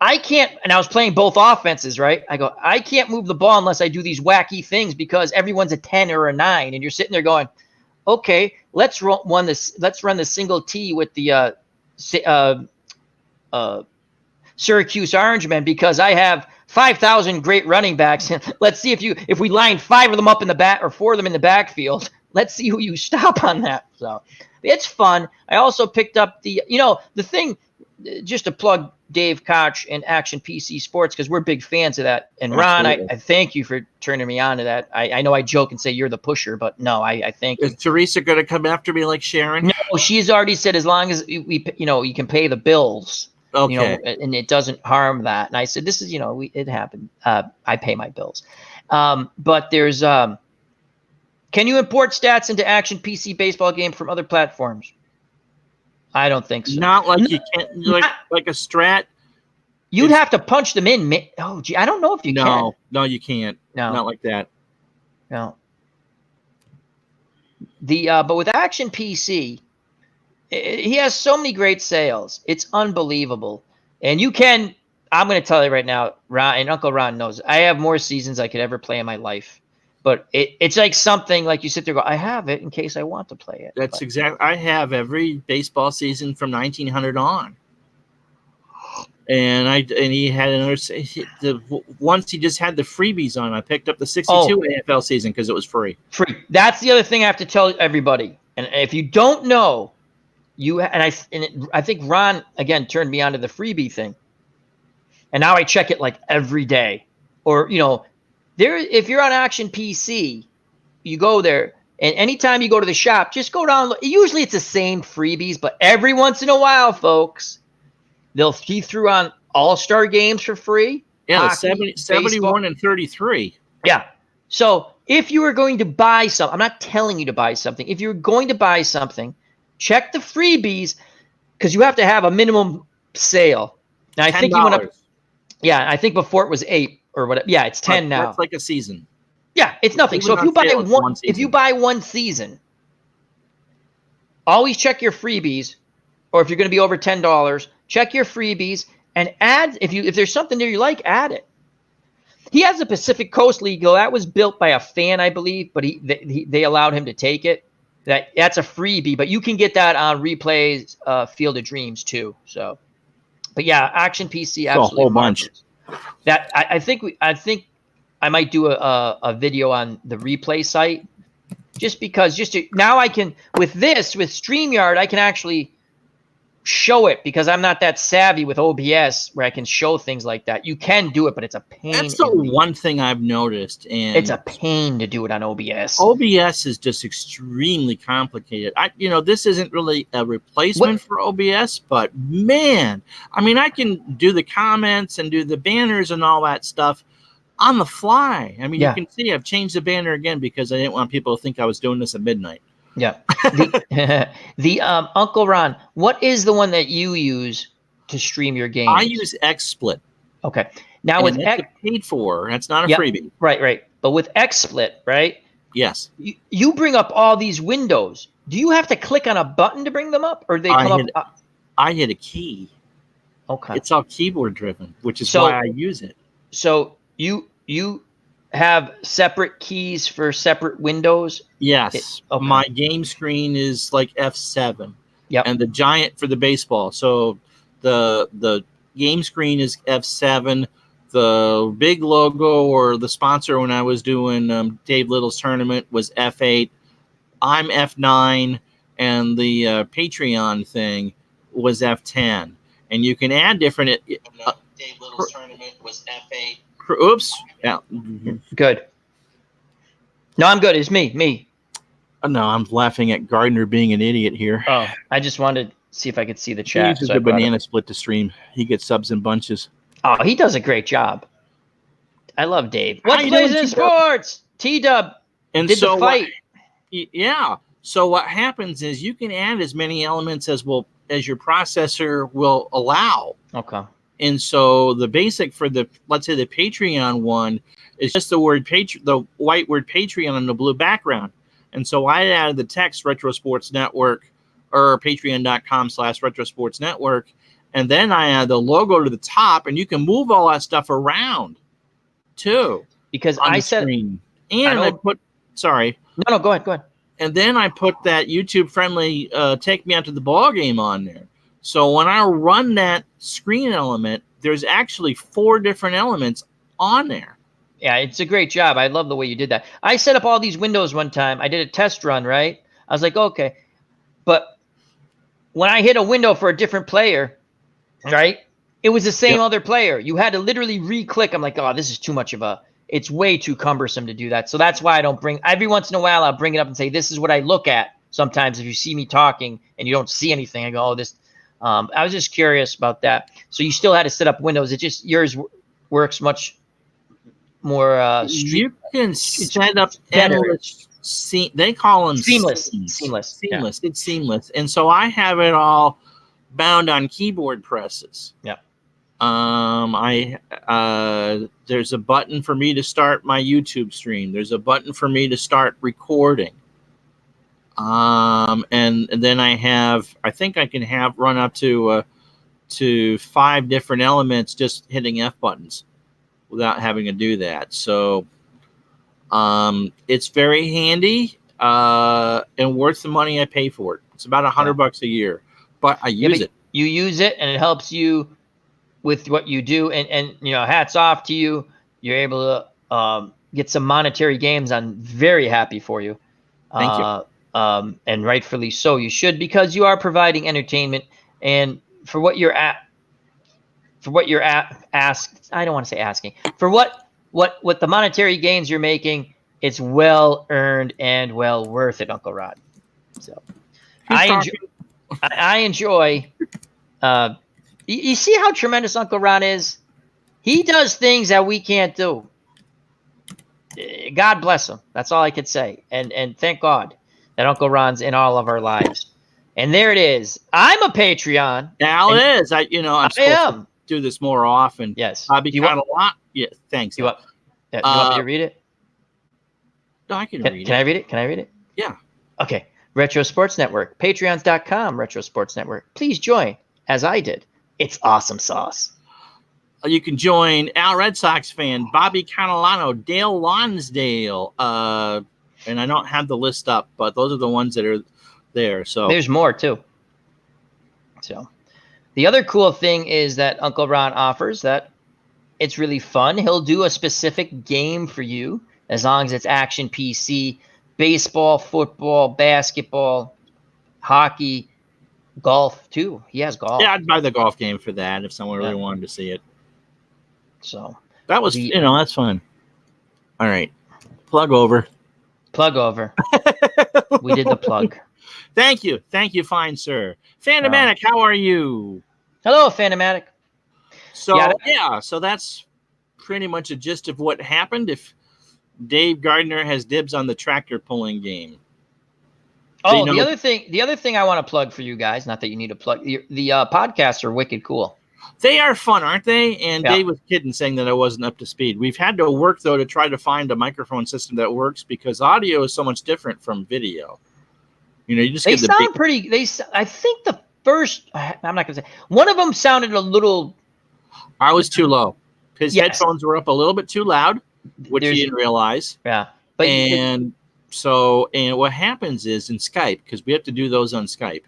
I can't, and I was playing both offenses, right? I go, I can't move the ball unless I do these wacky things because everyone's a 10 or a 9. And you're sitting there going, okay, let's run the single T with the Syracuse Orangemen because I have 5,000 great running backs. Let's see if we line 5 of them up in the back or 4 of them in the backfield. Let's see who you stop on that. So it's fun. I also picked up the thing, just to plug Dave Koch and Action PC Sports because we're big fans of that. And Ron, I thank you for turning me on to that. I know I joke and say you're the pusher, but no, I thank you. Is Teresa going to come after me like Sharon? No, she's already said as long as you can pay the bills. Okay. And it doesn't harm that. And I said, this is, it happened. I pay my bills. But there's, can you import stats into Action PC baseball game from other platforms? I don't think so. Not like you can't, like a strat. You'd have to punch them in. Oh, gee, I don't know if you can. No, you can't. No, not like that. No. But with Action PC, he has so many great sales. It's unbelievable. And I'm going to tell you right now, Ron, and Uncle Ron knows, I have more seasons I could ever play in my life. But it's like something like you sit there and go, I have it in case I want to play it. That's exactly. I have every baseball season from 1900 on. And he had another. Once he just had the freebies on. I picked up the 62 AFL season because it was free. Free. That's the other thing I have to tell everybody. And if you don't know, I think Ron again turned me on to the freebie thing, and now I check it like every day. Or if you're on Action PC, you go there, and anytime you go to the shop, just go down. Usually it's the same freebies, but every once in a while, folks, he threw on All-Star games for free. Yeah, hockey, 71 and 33. Yeah. So if you were going to buy something, I'm not telling you to buy something. If you're going to buy something, check the freebies because you have to have a minimum sale. Now, I think you went up. Yeah, I think before it was 8 or whatever. Yeah, it's 10 now. That's like a season. Yeah, it's nothing. So if you buy one season, always check your freebies, or if you're going to be over $10, check your freebies and add if there's something there you like, add it. He has a Pacific Coast League though. That was built by a fan, I believe, but they allowed him to take it. That's a freebie, but you can get that on Replay's Field of Dreams too. So, but yeah, Action PC, absolutely a whole bunch. That I think I might do a video on the Replay site, now I can with StreamYard I can actually show it because I'm not that savvy with OBS where I can show things like that. You can do it, but it's a pain. That's the one thing I've noticed, and it's a pain to do it on OBS. OBS is just extremely complicated. This isn't really a replacement for OBS, but man, I mean, I can do the comments and do the banners and all that stuff on the fly. I mean, You can see I've changed the banner again because I didn't want people to think I was doing this at midnight. Yeah. The Uncle Ron, what is the one that you use to stream your games? I use XSplit. Okay. Now with paid for, that's not a freebie. Right. But with XSplit, right? Yes. You bring up all these windows. Do you have to click on a button to bring them up, or they come up? I hit a key. Okay. It's all keyboard driven, which is why I use it. So you have separate keys for separate windows? Yes. My game screen is like F7. Yep. And the giant for the baseball. So the game screen is F7. The big logo or the sponsor when I was doing Dave Little's tournament was F8. I'm F9. And the Patreon thing was F10. And you can add different... Dave Little's tournament was F8. Oops. Yeah. Good. No, I'm good. It's me. No, I'm laughing at Gardner being an idiot here. Oh, I just wanted to see if I could see the chat. He uses the banana split to stream. He gets subs in bunches. Oh, he does a great job. I love Dave. What plays in sports? T-Dub and did the fight. Yeah. So what happens is you can add as many elements as your processor will allow. Okay. And so the basic for let's say the Patreon one is just the white word Patreon on the blue background. And so I added the text Retro Sports Network or patreon.com/Retro Sports Network. And then I add the logo to the top, and you can move all that stuff around too. Because I said, screen. And I put, sorry. No, go ahead. And then I put that YouTube friendly take me out to the ball game on there. So when I run that screen element, there's actually 4 different elements on there. Yeah, it's a great job. I love the way you did that. I set up all these windows one time. I did a test run, right? I was like, okay. But when I hit a window for a different player, right, it was the same other player. You had to literally re-click. I'm like, oh, this is too much of a, it's way too cumbersome to do that. So that's why I don't bring, every once in a while, I'll bring it up and say, this is what I look at. Sometimes if you see me talking and you don't see anything, I go, oh, this, I was just curious about that. So you still had to set up windows. It just, yours works much more. You can set up better. endless. They call them Seamless. Seamless. Yeah. It's seamless. And so I have it all bound on keyboard presses. Yeah. There's a button for me to start my YouTube stream. There's a button for me to start recording. And then I think I can run up to 5 different elements just hitting F buttons without having to do that. So it's very handy and worth the money I pay for it. It's about $100 a year, but I use it. You use it and it helps you with what you do. And you know, hats off to you. You're able to get some monetary gains. I'm very happy for you. Thank you. And rightfully so. You should, because you are providing entertainment, and for what you're at, I don't want to say asking, for what the monetary gains you're making, it's well earned and well worth it, Uncle Rod. So I enjoy. You see how tremendous Uncle Rod is? He does things that we can't do. God bless him. That's all I could say. And thank God that Uncle Ron's in all of our lives. And there it is. I'm a Patreon. Now it is. I'm supposed to do this more often. Yes. Bobby Catalano. Yeah. Thanks. You want me to read it? No, I can read it. Can I read it? Can I read it? Yeah. Okay. Retro Sports Network. Patreons.com. Retro Sports Network. Please join, as I did. It's awesome sauce. You can join Al Red Sox fan, Bobby Catalano, Dale Lonsdale. And I don't have the list up, but those are the ones that are there. So there's more too. So the other cool thing is that Uncle Ron offers that it's really fun. He'll do a specific game for you as long as it's action PC, baseball, football, basketball, hockey, golf too. He has golf. Yeah, I'd buy the golf game for that if someone really wanted to see it. So that was, that's fun. All right. Plug over. We did the plug. Thank you. Thank you, fine sir. Phantomatic, how are you? Hello, Phantomatic. So, so that's pretty much a gist of what happened. If Dave Gardner has dibs on the tractor pulling game. Oh, the other thing I want to plug for you guys, not that you need to plug, the podcasts are wicked cool. They are fun, aren't they? And Dave was kidding, saying that I wasn't up to speed. We've had to work, though, to try to find a microphone system that works because audio is so much different from video. You just they sound pretty. I think the first, I'm not going to say, one of them sounded a little. I was too low. His headphones were up a little bit too loud, which he didn't realize. Yeah. But and what happens is in Skype, because we have to do those on Skype.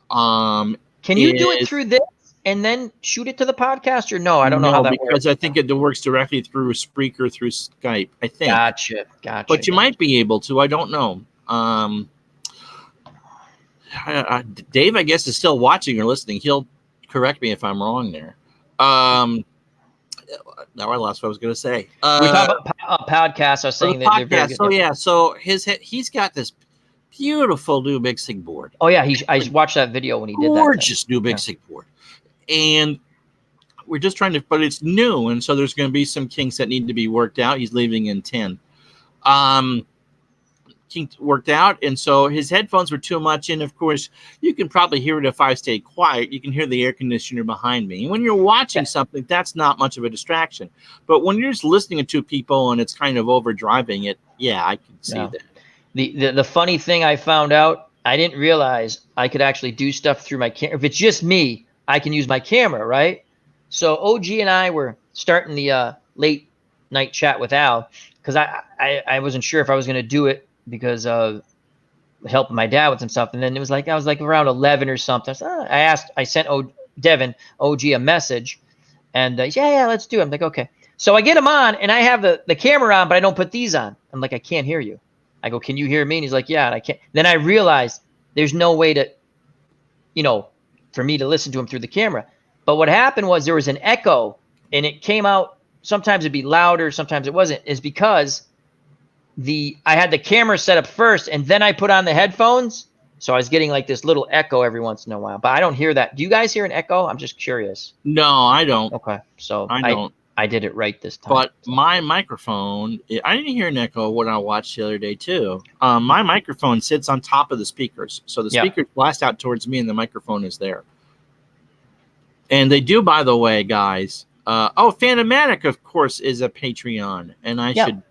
Can you do it through this and then shoot it to the podcast, or no? I don't know how that works. Because I think it works directly through Spreaker through Skype. I think. Gotcha. But you might be able to. I don't know. Dave, I guess, is still watching or listening. He'll correct me if I'm wrong there. Now I lost what I was going to say. We're talking about podcasts. I was saying that they're very good. So he's got this beautiful new mixing board. Oh yeah, I watched that video when he did that. Gorgeous new mixing board, and we're just trying to. But it's new, and so there's going to be some kinks that need to be worked out. He's leaving in 10. Kink worked out, and so his headphones were too much. And of course, you can probably hear it if I stay quiet. You can hear the air conditioner behind me. And when you're watching something, that's not much of a distraction. But when you're just listening to two people and it's kind of overdriving it, I can see that. The funny thing I found out, I didn't realize I could actually do stuff through my camera. If it's just me, I can use my camera, right? So OG and I were starting the late night chat with Al because I wasn't sure if I was going to do it because helping my dad with some stuff. And then it was like, I was like around 11 or something. I sent Devin, OG, a message, and he's, yeah, let's do it. I'm like, okay. So I get him on, and I have the camera on, but I don't put these on. I'm like, I can't hear you. I go, can you hear me? And he's like, yeah, and I can't. Then I realized there's no way to, for me to listen to him through the camera. But what happened was there was an echo, and it came out. Sometimes it'd be louder, sometimes it wasn't. Is because I had the camera set up first, and then I put on the headphones, so I was getting like this little echo every once in a while. But I don't hear that. Do you guys hear an echo? I'm just curious. No, I don't. Okay, so I don't. I did it right this time. But my microphone, I didn't hear an echo when I watched the other day too. My microphone sits on top of the speakers, so the speakers blast out towards me, and the microphone is there. And they do, by the way, guys. Phantomatic, of course, is a Patreon, and I should.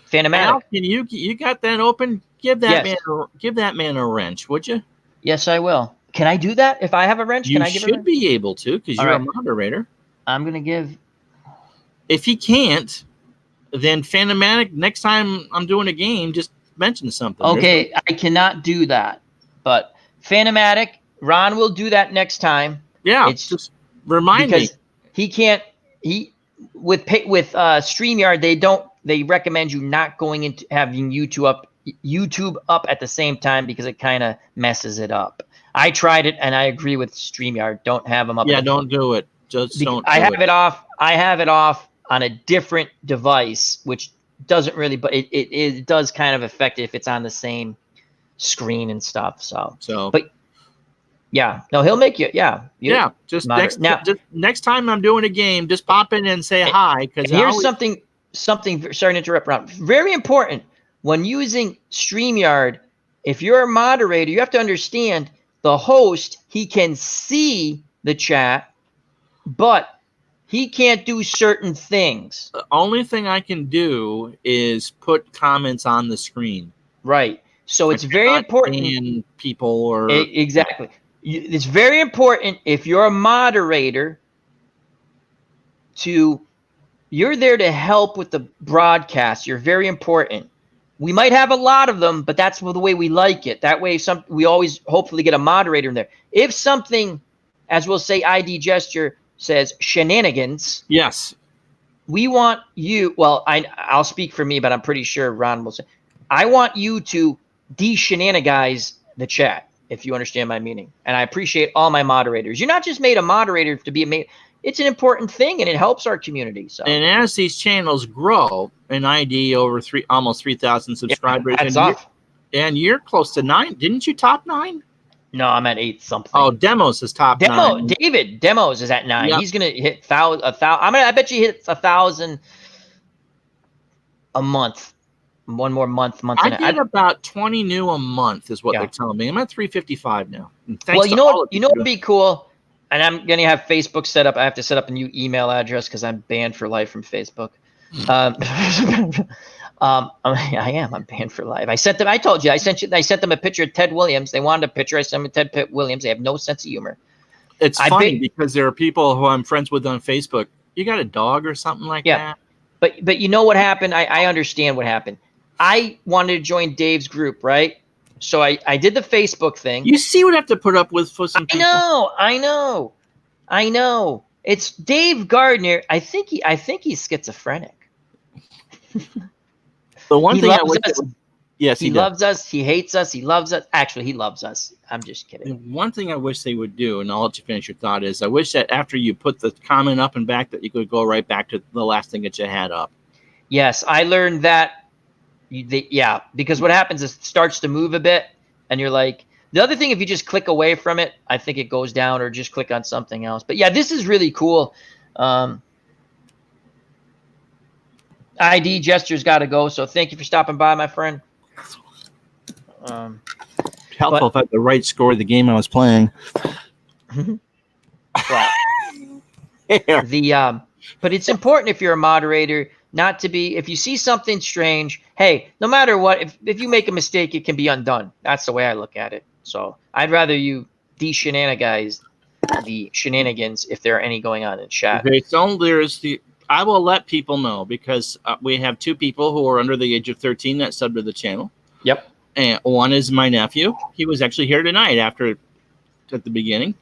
Phantomatic. Al, can you got that open? Give that man a wrench, would you? Yes, I will. Can I do that if I have a wrench? You can I give should be able to, because you're a moderator. I'm gonna give. If he can't, then Phantomatic, next time I'm doing a game, just mention something. Okay, I cannot do that. But Phantomatic, Ron will do that next time. Yeah, just remind me. Because he can't. With StreamYard, they recommend you not going into having YouTube up at the same time because it kind of messes it up. I tried it, and I agree with StreamYard. Don't have them up. Yeah, don't do it. Just don't. I have it off. I have it off on a different device, which doesn't really, but it does kind of affect it if it's on the same screen and stuff. But yeah, no, he'll make you. Yeah, just next time I'm doing a game, just pop in and say hi. Because here's something. Sorry to interrupt, Ron. Very important when using StreamYard. If you're a moderator, you have to understand the host. He can see the chat, but he can't do certain things. The only thing I can do is put comments on the screen. Right. So it's very important. People or exactly. It's very important if you're a moderator you're there to help with the broadcast. You're very important. We might have a lot of them, but that's the way we like it. That way we always hopefully get a moderator in there. If something, as we'll say, ID Gesture says shenanigans. Yes. We want you, well, I'll speak for me, but I'm pretty sure Ron will say, I want you to de-shenanigize the chat, if you understand my meaning. And I appreciate all my moderators. You're not just made a moderator to be made. It's an important thing, and it helps our community. So, and as these channels grow, an ID over almost 3,000 subscribers, and you're close to 9. Didn't you top 9? No, I'm at 8 something. Oh, Demos is top 9. David Demos is at 9. Yep. He's gonna hit 1,000. I bet you hits 1,000 a month. One more month. I get about 20 new a month, is what they're telling me. I'm at 355 now. Well, you know what would be cool. And I'm going to have Facebook set up. I have to set up a new email address because I'm banned for life from Facebook. I am. I'm banned for life. I sent them. I told you. I sent them a picture of Ted Williams. They wanted a picture. I sent them Ted Williams. They have no sense of humor. It's funny because there are people who I'm friends with on Facebook. You got a dog or something like that? But you know what happened? I understand what happened. I wanted to join Dave's group, right? So I did the Facebook thing. You see what I have to put up with for some people? I know. It's Dave Gardner. I think he's schizophrenic. The one thing I wish he loves us. He hates us. He loves us. Actually, he loves us. I'm just kidding. One thing I wish they would do, and I'll let you finish your thought, is I wish that after you put the comment up and back that you could go right back to the last thing that you had up. Yes, I learned that. Because what happens is it starts to move a bit, and you're like, the other thing, if you just click away from it, I think it goes down, or just click on something else. But yeah, this is really cool. ID Gesture's got to go, so thank you for stopping by, my friend. Helpful if I had the right score of the game I was playing. But it's important if you're a moderator not to be, if you see something strange, hey, no matter what, if you make a mistake, it can be undone. That's the way I look at it. So I'd rather you de-shenanigize the shenanigans if there are any going on in chat. Okay, so I will let people know because we have 2 people who are under the age of 13 that sub to the channel. Yep. And one is my nephew. He was actually here tonight at the beginning.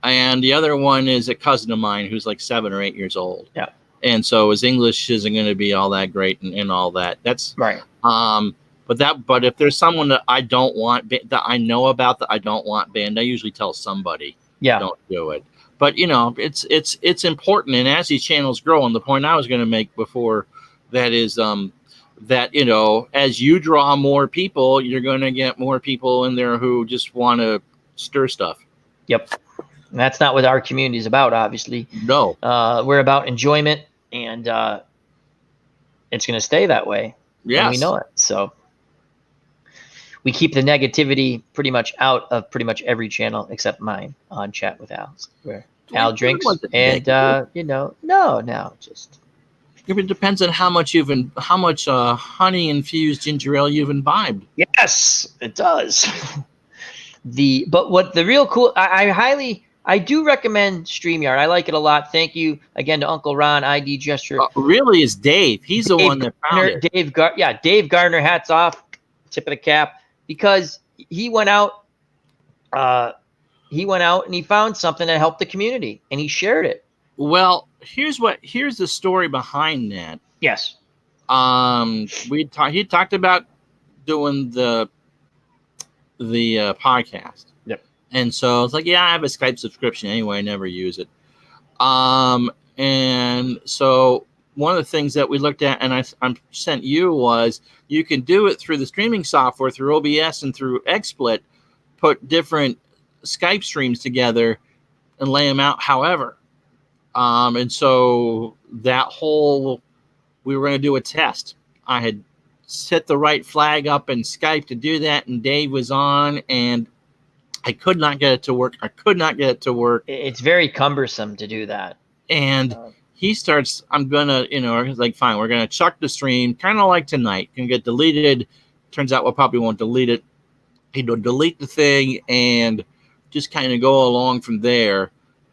And the other one is a cousin of mine who's like 7 or 8 years old. Yeah. And so his English isn't going to be all that great and all that. That's right. But if there's someone that I don't want, that I know about that I don't want banned, I usually tell somebody, don't do it. But it's important. And as these channels grow, and the point I was going to make before that is that as you draw more people, you're going to get more people in there who just want to stir stuff. Yep. And that's not what our community is about, obviously. No. We're about enjoyment, and it's going to stay that way. Yes. And we know it. So we keep the negativity pretty much out of pretty much every channel except mine on Chat with Al, where Al drinks and just. It depends on how much honey infused ginger ale you've imbibed. Yes, it does. But what the real cool, I do recommend StreamYard. I like it a lot. Thank you again to Uncle Ron, ID Gesture. Really is Dave. He's the one that found it. Dave Gardner, hats off, tip of the cap, because he went out and he found something that helped the community and he shared it. Well, here's the story behind that. Yes. He talked about doing the podcast. Yep. And so it's like, yeah, I have a Skype subscription anyway. I never use it. And so one of the things that we looked at and I sent you was you can do it through the streaming software, through OBS and through XSplit, put different Skype streams together and lay them out however. And so we were going to do a test. I had set the right flag up in Skype to do that, and Dave was on, and I could not get it to work. It's very cumbersome to do that. And he starts, I'm going to, like, fine, we're going to chuck the stream, kind of like tonight. Can get deleted. Turns out we probably won't delete it. He'll delete the thing and just kind of go along from there.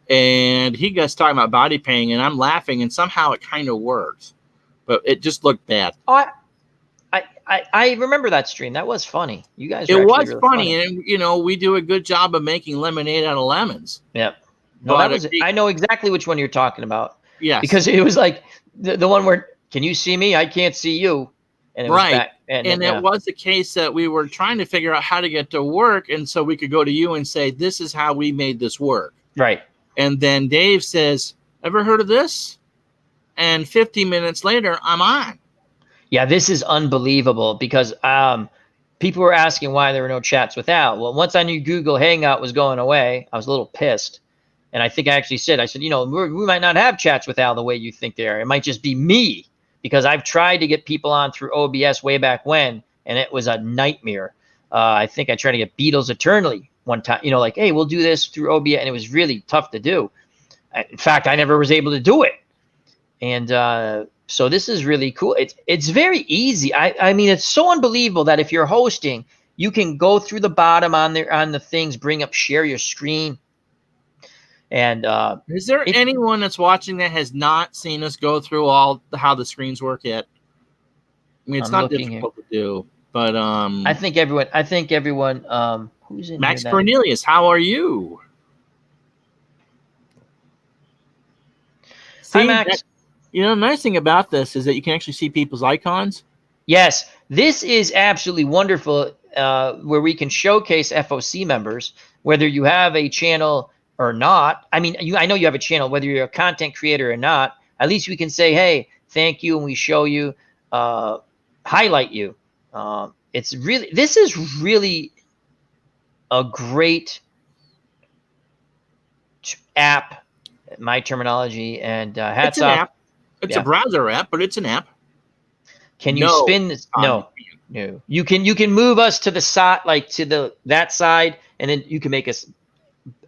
And he gets talking about body pain, and I'm laughing, and somehow it kind of works, but it just looked bad. I remember that stream. That was funny. You guys. It was really funny, and we do a good job of making lemonade out of lemons. Yep. No, I know exactly which one you're talking about. Yeah. Because it was like the one where, can you see me? I can't see you. And it was right. It was the case that we were trying to figure out how to get to work, and so we could go to you and say, this is how we made this work. Right. And then Dave says, ever heard of this? And 50 minutes later, I'm on. Yeah, this is unbelievable because people were asking why there were no chats with Al. Well, once I knew Google Hangout was going away, I was a little pissed. And I think I actually said, we might not have chats with Al the way you think they are. It might just be me, because I've tried to get people on through OBS way back when, and it was a nightmare. I think I tried to get Beatles Eternally one time, like, hey, we'll do this through OBS, and it was really tough to do. In fact, I never was able to do it. And so this is really cool. It's very easy. I mean, it's so unbelievable that if you're hosting, you can go through the bottom on the things, bring up, share your screen. And is there anyone that's watching that has not seen us go through how the screens work yet? I mean, it's not difficult to do, but I think everyone who's in Max here Cornelius, how are you? Hi, Max. The nice thing about this is that you can actually see people's icons. Yes, this is absolutely wonderful, where we can showcase FOC members, whether you have a channel or not. I mean, I know you have a channel, whether you're a content creator or not. At least we can say, hey, thank you, and we show you, highlight you. This is really a great app, my terminology, and hats off. It's a browser app, but it's an app. Can you spin this? No. You can move us to the side, like to that side, and then you can make us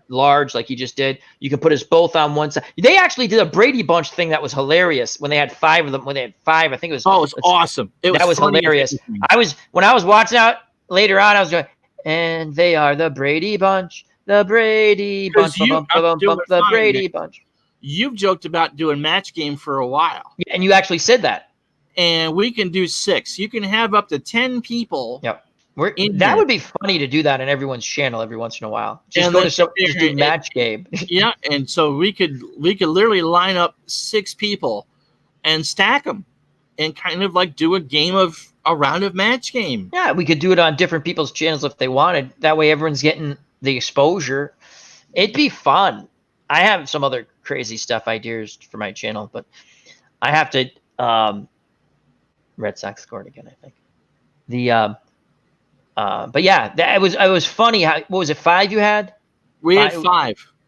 large, like you just did. You can put us both on one side. They actually did a Brady Bunch thing that was hilarious when they had 5 of them. When they had 5, I think it was. Oh, it's awesome! That was hilarious. When I was watching out later on, I was going, and they are the Brady Bunch, the Brady Bunch, the Brady Bunch. You've joked about doing match game for a while. And you actually said that. And we can do 6. You can have up to 10 people. Yep. That would be funny to do that on everyone's channel every once in a while. Just go to just do match game. Yeah, and so we could literally line up 6 people and stack them, and kind of like do a round of match game. Yeah, we could do it on different people's channels if they wanted. That way, everyone's getting the exposure. It'd be fun. I have some other crazy stuff ideas for my channel, but I have to. Red Sox scored again, I think. But yeah, it was funny. What was it? 5 you had? We had 5.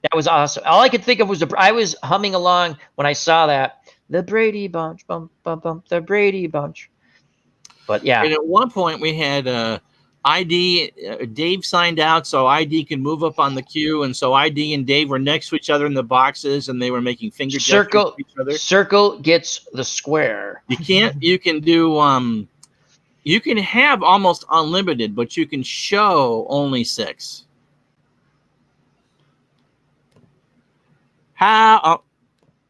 That was awesome. All I could think of was I was humming along when I saw that. The Brady Bunch, bump, bump, bump, the Brady Bunch. But yeah. And at one point we had ID. Dave signed out, so ID could move up on the queue, and so ID and Dave were next to each other in the boxes, and they were making finger gestures to each other. Circle gets the square. You can't. You can do. You can have almost unlimited, but you can show only 6. How? Oh,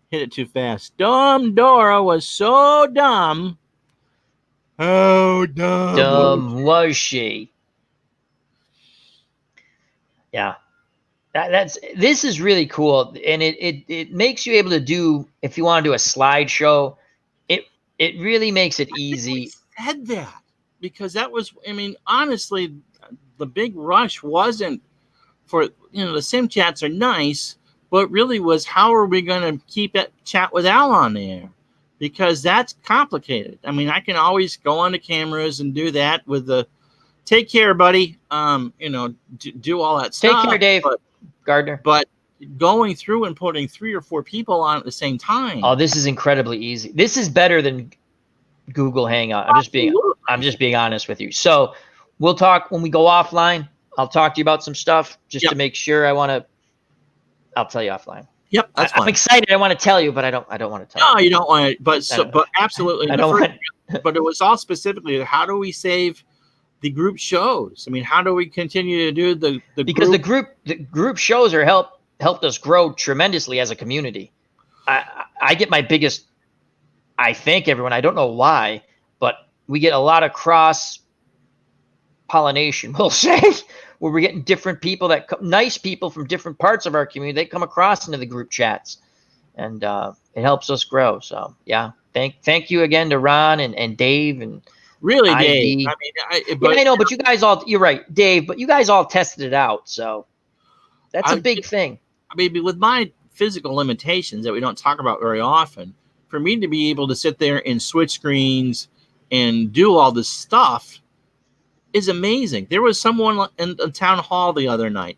hit it too fast. Dumb Dora was so dumb. How dumb was she? Yeah, this is really cool, and it makes you able to do, if you want to do a slideshow, it really makes it easy. I said that because that was, I mean, honestly, the big rush wasn't for, the sim chats are nice, but really was how are we going to keep it chat with Al on there? Because that's complicated. I mean, I can always go on the cameras and do that with the take care, buddy. Do all that stuff. Take care, Dave Gardner. But going through and putting 3 or 4 people on at the same time. Oh, this is incredibly easy. This is better than Google Hangout. I'm just being honest with you. So we'll talk when we go offline. I'll talk to you about some stuff just to make sure. I'll tell you offline. Yep, that's fine. I'm excited. I want to tell you, but I don't want to tell you. No, you don't want to. But absolutely. I don't want. But it was all specifically how do we save the group shows? I mean, how do we continue to do the because group? the group shows are helped us grow tremendously as a community. I get my biggest. I thank everyone. I don't know why, but we get a lot of cross pollination. We'll say. Where we're getting different people nice people from different parts of our community. They come across into the group chats, and it helps us grow. So yeah, thank you again to Ron and Dave and really ID. Dave. I mean, I know, but you guys all, you're right, Dave. But you guys all tested it out, so that's a big thing. I mean, with my physical limitations that we don't talk about very often, for me to be able to sit there and switch screens and do all this stuff is amazing. There was someone in the town hall the other night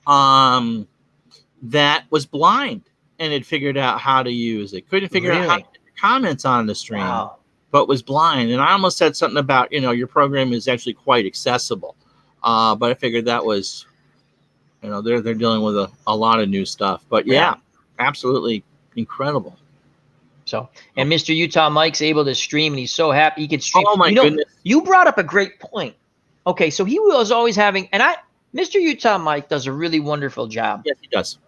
that was blind and had figured out how to use it. Couldn't figure out how to get comments on the stream, but was blind. And I almost said something about, your program is actually quite accessible. But I figured that was, they're dealing with a lot of new stuff. But yeah, absolutely incredible. So, and Mr. Utah Mike's able to stream, and he's so happy he can stream. Oh my goodness! You brought up a great point. Okay, so he was always having, Mr. Utah Mike does a really wonderful job. Yes, he does.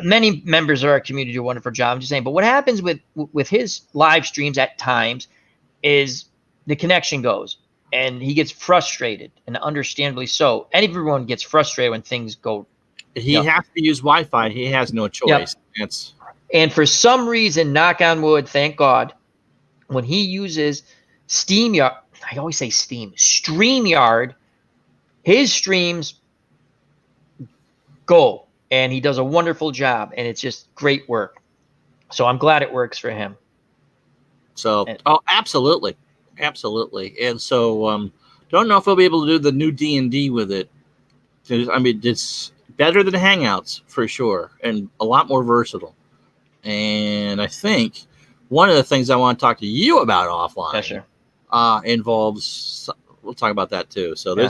Many members of our community do a wonderful job. I'm just saying, but what happens with his live streams at times is the connection goes, and he gets frustrated, and understandably so. Everyone gets frustrated when things go. He has to use Wi-Fi. He has no choice. Yep. And for some reason, knock on wood, thank God, when he uses SteamYard, I always say StreamYard, his streams go, and he does a wonderful job, and it's just great work. So I'm glad it works for him. So, absolutely. Absolutely. And so, don't know if we'll be able to do the new D&D with it. I mean, it's better than Hangouts for sure, and a lot more versatile. And I think one of the things I want to talk to you about offline involves. We'll talk about that too. So I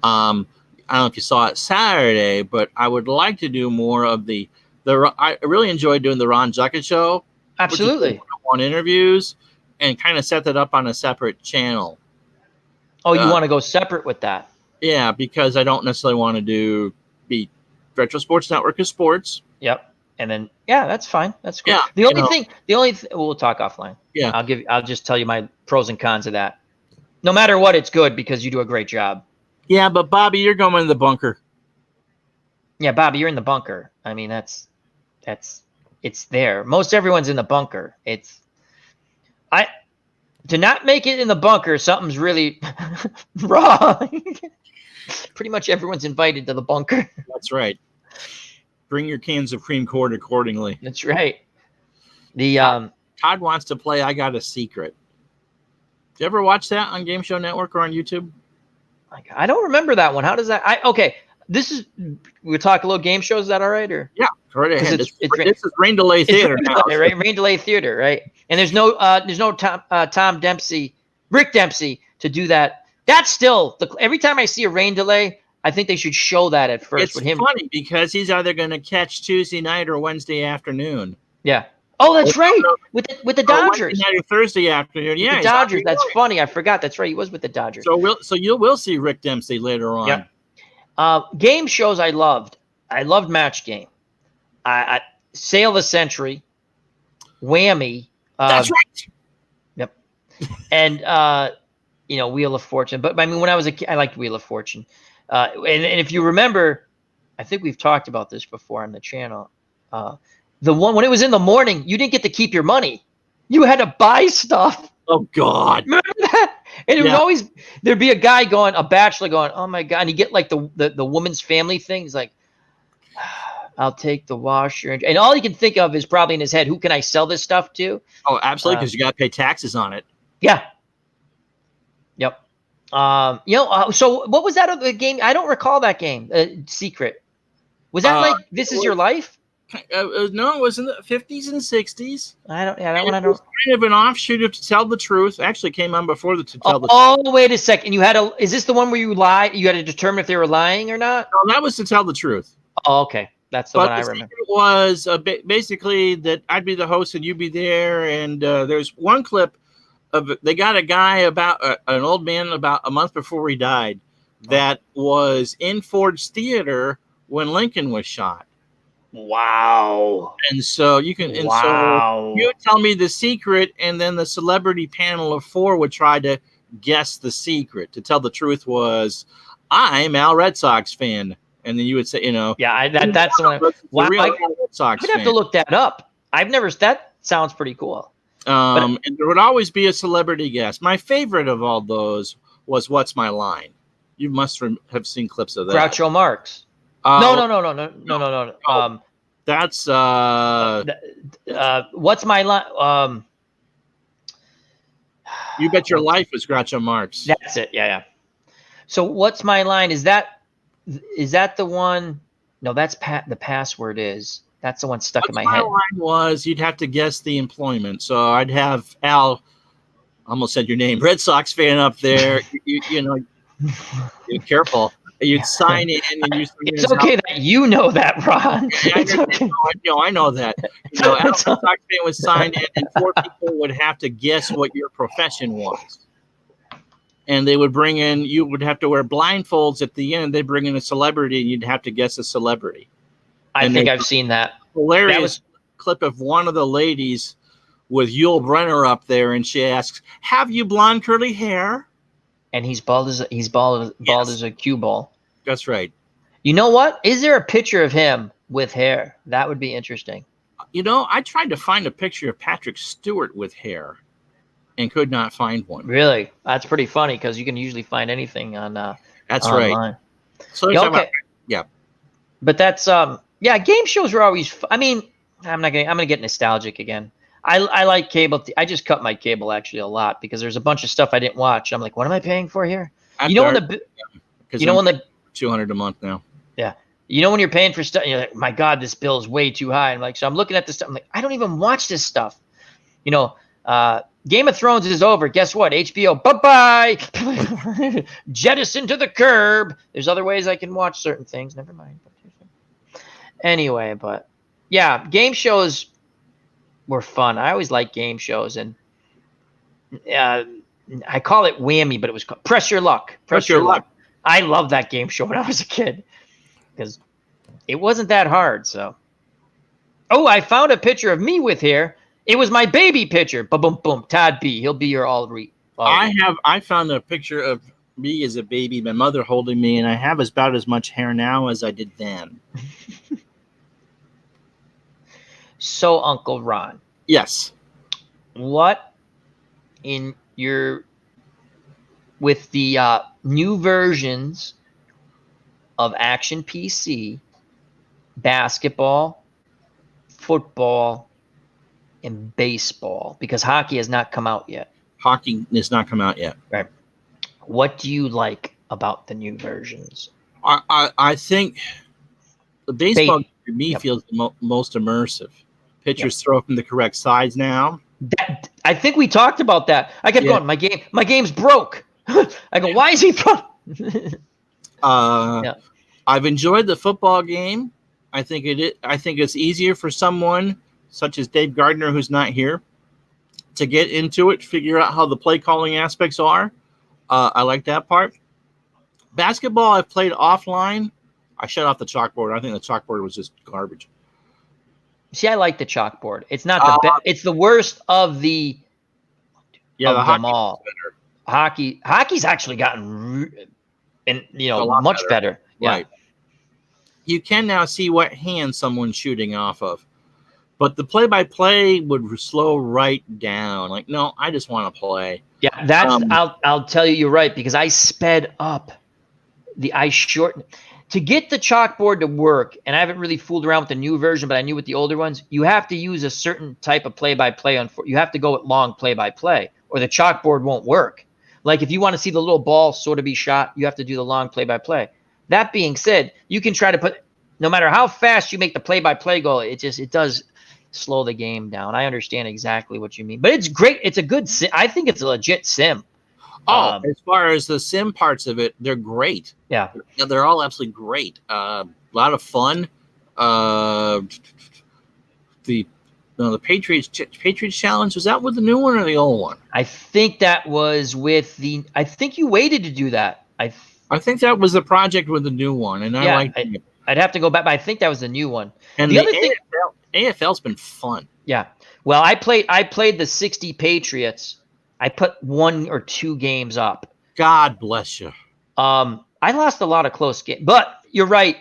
don't know if you saw it Saturday, but I would like to do more of the. I really enjoyed doing the Ron Zuckett show. Absolutely. On interviews, and kind of set that up on a separate channel. Oh, you want to go separate with that? Yeah, because I don't necessarily want to be Retro Sports Network is sports. Yep. And then, that's fine. That's cool. Yeah, we'll talk offline. Yeah. I'll just tell you my pros and cons of that. No matter what, it's good because you do a great job. Yeah, but Bobby, you're going in the bunker. Yeah, Bobby, you're in the bunker. I mean, it's there. Most everyone's in the bunker. To not make it in the bunker, something's really wrong. Pretty much everyone's invited to the bunker. That's right. Bring your cans of cream corn accordingly. That's right. Todd wants to play I Got a Secret. Did you ever watch that on Game Show Network or on YouTube? I don't remember that one. How does that? Okay. We'll talk a little game shows. Is that all right? Or yeah, right ahead. This is Rain Delay Theater now. Right? Rain Delay Theater, right? And there's no Rick Dempsey to do that. That's still every time I see a Rain Delay, I think they should show that at first. It's funny because he's either going to catch Tuesday night or Wednesday afternoon. Yeah. Oh, that's right. With the Dodgers. Wednesday night or Thursday afternoon. Yeah, the Dodgers. That's funny. I forgot. That's right. He was with the Dodgers. So you will see Rick Dempsey later on. Yep. Game shows I loved. I loved Match Game. I Sale of the Century, Whammy. That's right. Yep. And Wheel of Fortune. But I mean, when I was a kid, I liked Wheel of Fortune. And if you remember, I think we've talked about this before on the channel. The one when it was in the morning, you didn't get to keep your money. You had to buy stuff. Oh God. Remember that? And it would always there'd be a bachelor going, oh my God, and you get like the woman's family thing. He's like, I'll take the washer, and all he can think of is probably in his head, who can I sell this stuff to? Oh, absolutely, because you got to pay taxes on it. Yeah. Yep. So what was that other game? I don't recall that game. Secret. Was that like This Is Your Life? No, it was in the 50s and 60s. That one I don't. Kind of an offshoot of To Tell the Truth. Actually, came on before the To Tell the Truth. Oh, wait a second. Is this the one where you lie? You had to determine if they were lying or not? No, that was To Tell the Truth. Oh, okay. That's the one I remember. It was basically that I'd be the host and you'd be there. And there's one clip of they got a guy about an old man about a month before he died that was in Ford's Theater when Lincoln was shot. Wow. And so you can, and so you would tell me the secret, and then the celebrity panel of four would try to guess the secret. To Tell the Truth was, I'm Al Red Sox fan. And then you would say, yeah, that's the one. Wow, Red Sox I'd have to look that up. That sounds pretty cool. And there would always be a celebrity guest. My favorite of all those was What's My Line? You must have seen clips of that. Groucho Marx. No. That's What's My Line? You Bet Your Life is Groucho Marx. That's it. Yeah. So What's My Line? Is that the one? No, that's the password is. That's the one stuck in my head. My line was you'd have to guess the employment. So I'd have Al, almost said your name, Red Sox fan up there. You're careful. You'd sign in, and it's okay that you know that, Ron. I know that. Al, Red Sox fan would sign in, and four people would have to guess what your profession was. And they would bring in, you would have to wear blindfolds at the end. They bring in a celebrity, and you'd have to guess a celebrity. I think I've seen that. Hilarious clip of one of the ladies with Yul Brynner up there, and she asks, "Have you blonde curly hair?" And he's bald as a cue ball. That's right. You know what? Is there a picture of him with hair? That would be interesting. I tried to find a picture of Patrick Stewart with hair and could not find one. Really? That's pretty funny because you can usually find anything on that's online. Right. So okay. Yeah. But that's game shows were always I'm gonna get nostalgic again. I like cable. I just cut my cable actually a lot because there's a bunch of stuff I didn't watch. I'm like, what am I paying for here? When the $200 a month now. Yeah. When you're paying for stuff, you're like, my God, this bill is way too high. I'm like, so I'm looking at this stuff. I'm like, I don't even watch this stuff. Game of Thrones is over. Guess what? HBO, bye-bye. Jettison to the curb. There's other ways I can watch certain things. Never mind. Anyway, but yeah, game shows were fun. I always like game shows, and I call it Whammy, but it was called Press Your Luck. Press Your Luck. I loved that game show when I was a kid because it wasn't that hard. So, I found a picture of me with hair. It was my baby picture. Boom, boom, boom. Todd B. He'll be your all Oh, I found a picture of me as a baby, my mother holding me, and I have about as much hair now as I did then. so Uncle Ron, Yes. what in your with the new versions of Action PC, basketball, football, and baseball, because hockey has not come out yet. Hockey has not come out yet. Right. What do you like about the new versions? I think the baseball to me Yep. feels the most immersive. Pitchers Yep. throw from the correct sides now. I think we talked about that. I kept going, my game's broke. I go, why is he broke? Yeah. I've enjoyed the football game. I think it's easier for someone such as Dave Gardner, who's not here, to get into it, figure out how the play calling aspects are. I like that part. Basketball, I've played offline. I shut off the chalkboard. I think the chalkboard was just garbage. See, I like the chalkboard. It's not the best. It's the worst of the them all. Hockey's actually gotten much better. Right. Yeah. You can now see what hand someone's shooting off of. But the play-by-play would slow right down. Like, no, I just want to play. Yeah, that's I'll tell you, you're right, because I sped up I shortened to get the chalkboard to work, and I haven't really fooled around with the new version, but I knew with the older ones, you have to use a certain type of play-by-play. You have to go with long play-by-play, or the chalkboard won't work. Like if you want to see the little ball sort of be shot, you have to do the long play-by-play. That being said, you can try to put, no matter how fast you make the play-by-play go, it does slow the game down. I understand exactly what you mean, but it's great. It's a good sim. I think it's a legit sim. As far as the sim parts of it, they're great. Yeah, they're all absolutely great. A lot of fun. The Patriots Challenge, was that with the new one or the old one? I think that was with the. I think you waited to do that. I think that was the project with the new one, and I liked it. I'd have to go back, but I think that was the new one. And the other thing, AFL's been fun. Yeah. Well, I played the 60 Patriots. I put 1 or 2 games up. God bless you. I lost a lot of close games, but you're right.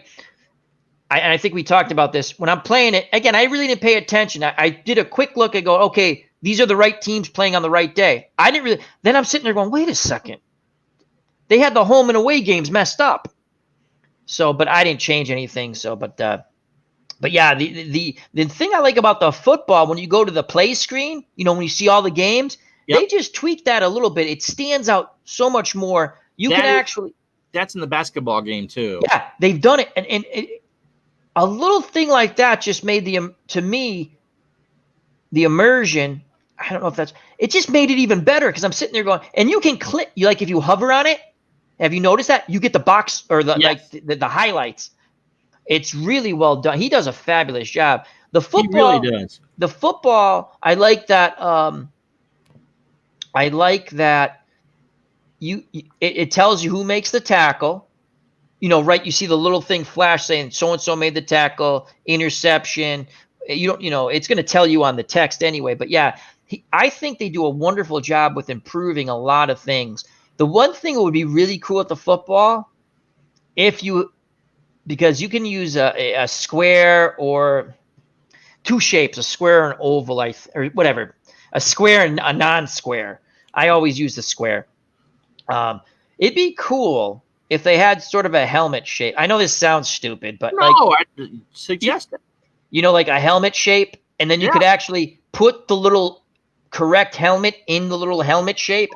And I think we talked about this. When I'm playing it, again, I really didn't pay attention. I did a quick look and go, okay, these are the right teams playing on the right day. I didn't really. Then I'm sitting there going, wait a second. They had the home and away games messed up. So, but I didn't change anything. So, but yeah, the thing I like about the football, when you go to the play screen, when you see all the games, they just tweak that a little bit. It stands out so much more. That's in the basketball game too. Yeah, they've done it, and a little thing like that just made to me the immersion. I don't know if it just made it even better, because I'm sitting there going, and you can click. If you hover on it, have you noticed that you get the box or the highlights? It's really well done. He does a fabulous job. The football, he really does. The football, I like that. I like that it tells you who makes the tackle. Right? You see the little thing flash saying so and so made the tackle, interception. It's going to tell you on the text anyway. But yeah, I think they do a wonderful job with improving a lot of things. The one thing that would be really cool at the football, because you can use a square or 2 shapes, a square and oval, or whatever, a square and a non-square. I always use the square. It'd be cool if they had sort of a helmet shape. I know this sounds stupid, but I suggest it. Like a helmet shape, and then you could actually put the little correct helmet in the little helmet shape.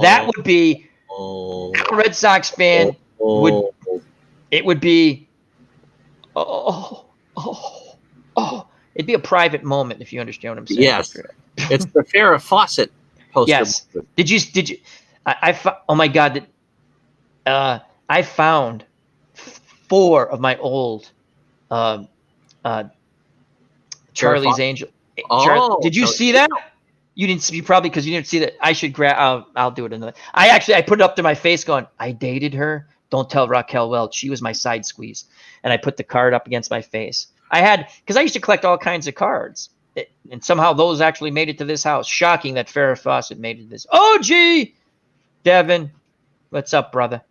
That would be a Red Sox fan would be it'd be a private moment, if you understand what I'm saying. Yes. It's the Farrah Fawcett poster. Yes. Did you oh my God, I found 4 of my old Charlie's Angel. Did you see that? You didn't see, probably because you didn't see that. I should grab. I'll do it another. I put it up to my face, going, I dated her. Don't tell Raquel Welch. She was my side squeeze, and I put the card up against my face. Because I used to collect all kinds of cards, and somehow those actually made it to this house. Shocking that Farrah Fawcett made it to this. Oh, gee, Devin, what's up, brother?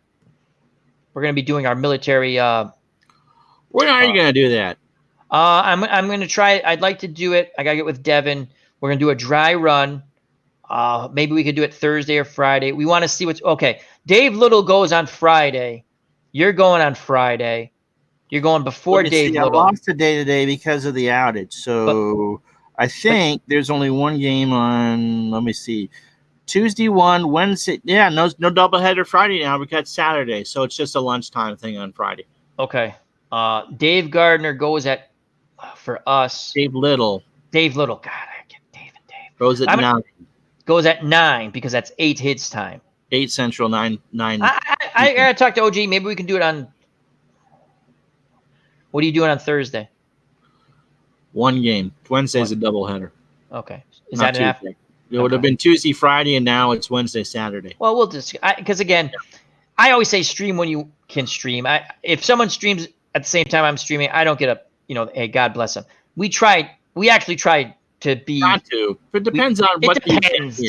We're going to be doing our military. When are you going to do that? I'm going to try. I'd like to do it. I got to get with Devin. We're going to do a dry run. Maybe we could do it Thursday or Friday. We want to see what's okay. Dave Little goes on Friday. You're going on Friday. You're going before Dave Little. I lost a day today because of the outage. So I think there's only one game on, let me see, Tuesday one, Wednesday. Yeah, no doubleheader Friday now because it's Saturday. So it's just a lunchtime thing on Friday. Okay. Dave Gardner goes at, for us. Dave Little. God, I get Dave and Dave. Goes at 9. Goes at 9 because that's 8 his time. 8 Central, 9. I gotta talk to OG. Maybe we can do it on. What are you doing on Thursday? One game. Wednesday's a doubleheader. Okay. Is that an after? It would have been Tuesday, Friday, and now it's Wednesday, Saturday. Well, we'll just because again, I always say stream when you can stream. If someone streams at the same time I'm streaming, I don't get a hey, God bless them. We actually tried to be. Not to. It depends on what the event is.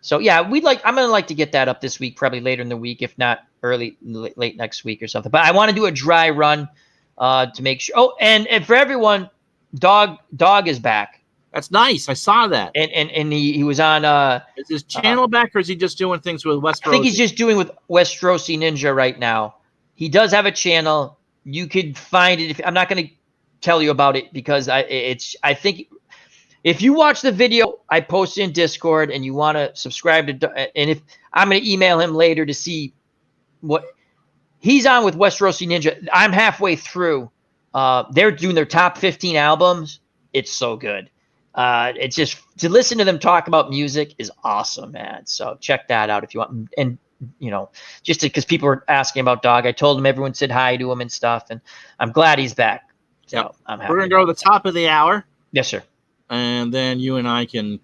So yeah, I'm gonna like to get that up this week, probably later in the week, if not late next week or something. But I want to do a dry run to make sure. Oh, and for everyone, Dog is back. That's nice. I saw that. And he was on. Is his channel back, or is he just doing things with West? I think he's just doing with Westrosi Ninja right now. He does have a channel. You could find it. I'm not going to tell you about it because I think if you watch the video I posted in Discord and you want to subscribe to, and if I'm going to email him later to see what he's on with Westrosi Ninja. I'm halfway through. They're doing their top 15 albums. It's so good. It's just to listen to them talk about music is awesome, man. So check that out if you want. And just because people were asking about Dog, I told him everyone said hi to him and stuff, and I'm glad he's back. So yep. I'm happy. We're gonna go to the top of the hour. Yes, sir. And then you and I can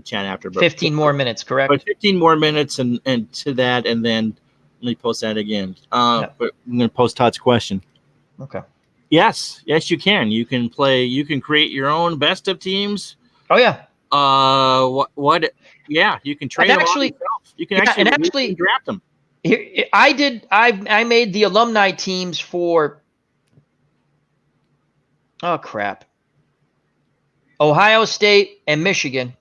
chat after. 15 more minutes, correct? But 15 more minutes, and to that, and then let me post that again. But I'm gonna post Todd's question. Okay. Yes, you can. You can play. You can create your own best of teams. Oh yeah. What? Yeah, you can trade them yourself. You can actually draft them. Here, I made the alumni teams for. Oh crap. Ohio State and Michigan.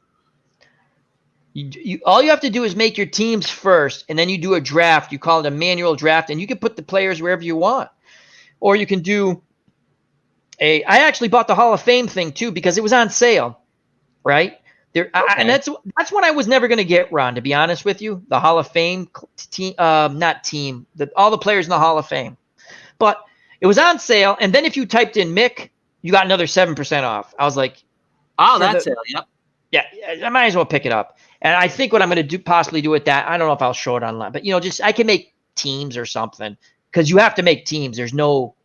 All you have to do is make your teams first, and then you do a draft. You call it a manual draft, and you can put the players wherever you want, or you can do. I actually bought the Hall of Fame thing too because it was on sale, right? And that's what I was never going to get, Ron. To be honest with you, the Hall of Fame team, all the players in the Hall of Fame, but it was on sale. And then if you typed in Mick, you got another 7% off. I was like, "Oh, that's it." Yep. Yeah, I might as well pick it up. And I think what I'm going to possibly do with that, I don't know if I'll show it online, but just I can make teams or something because you have to make teams. There's no.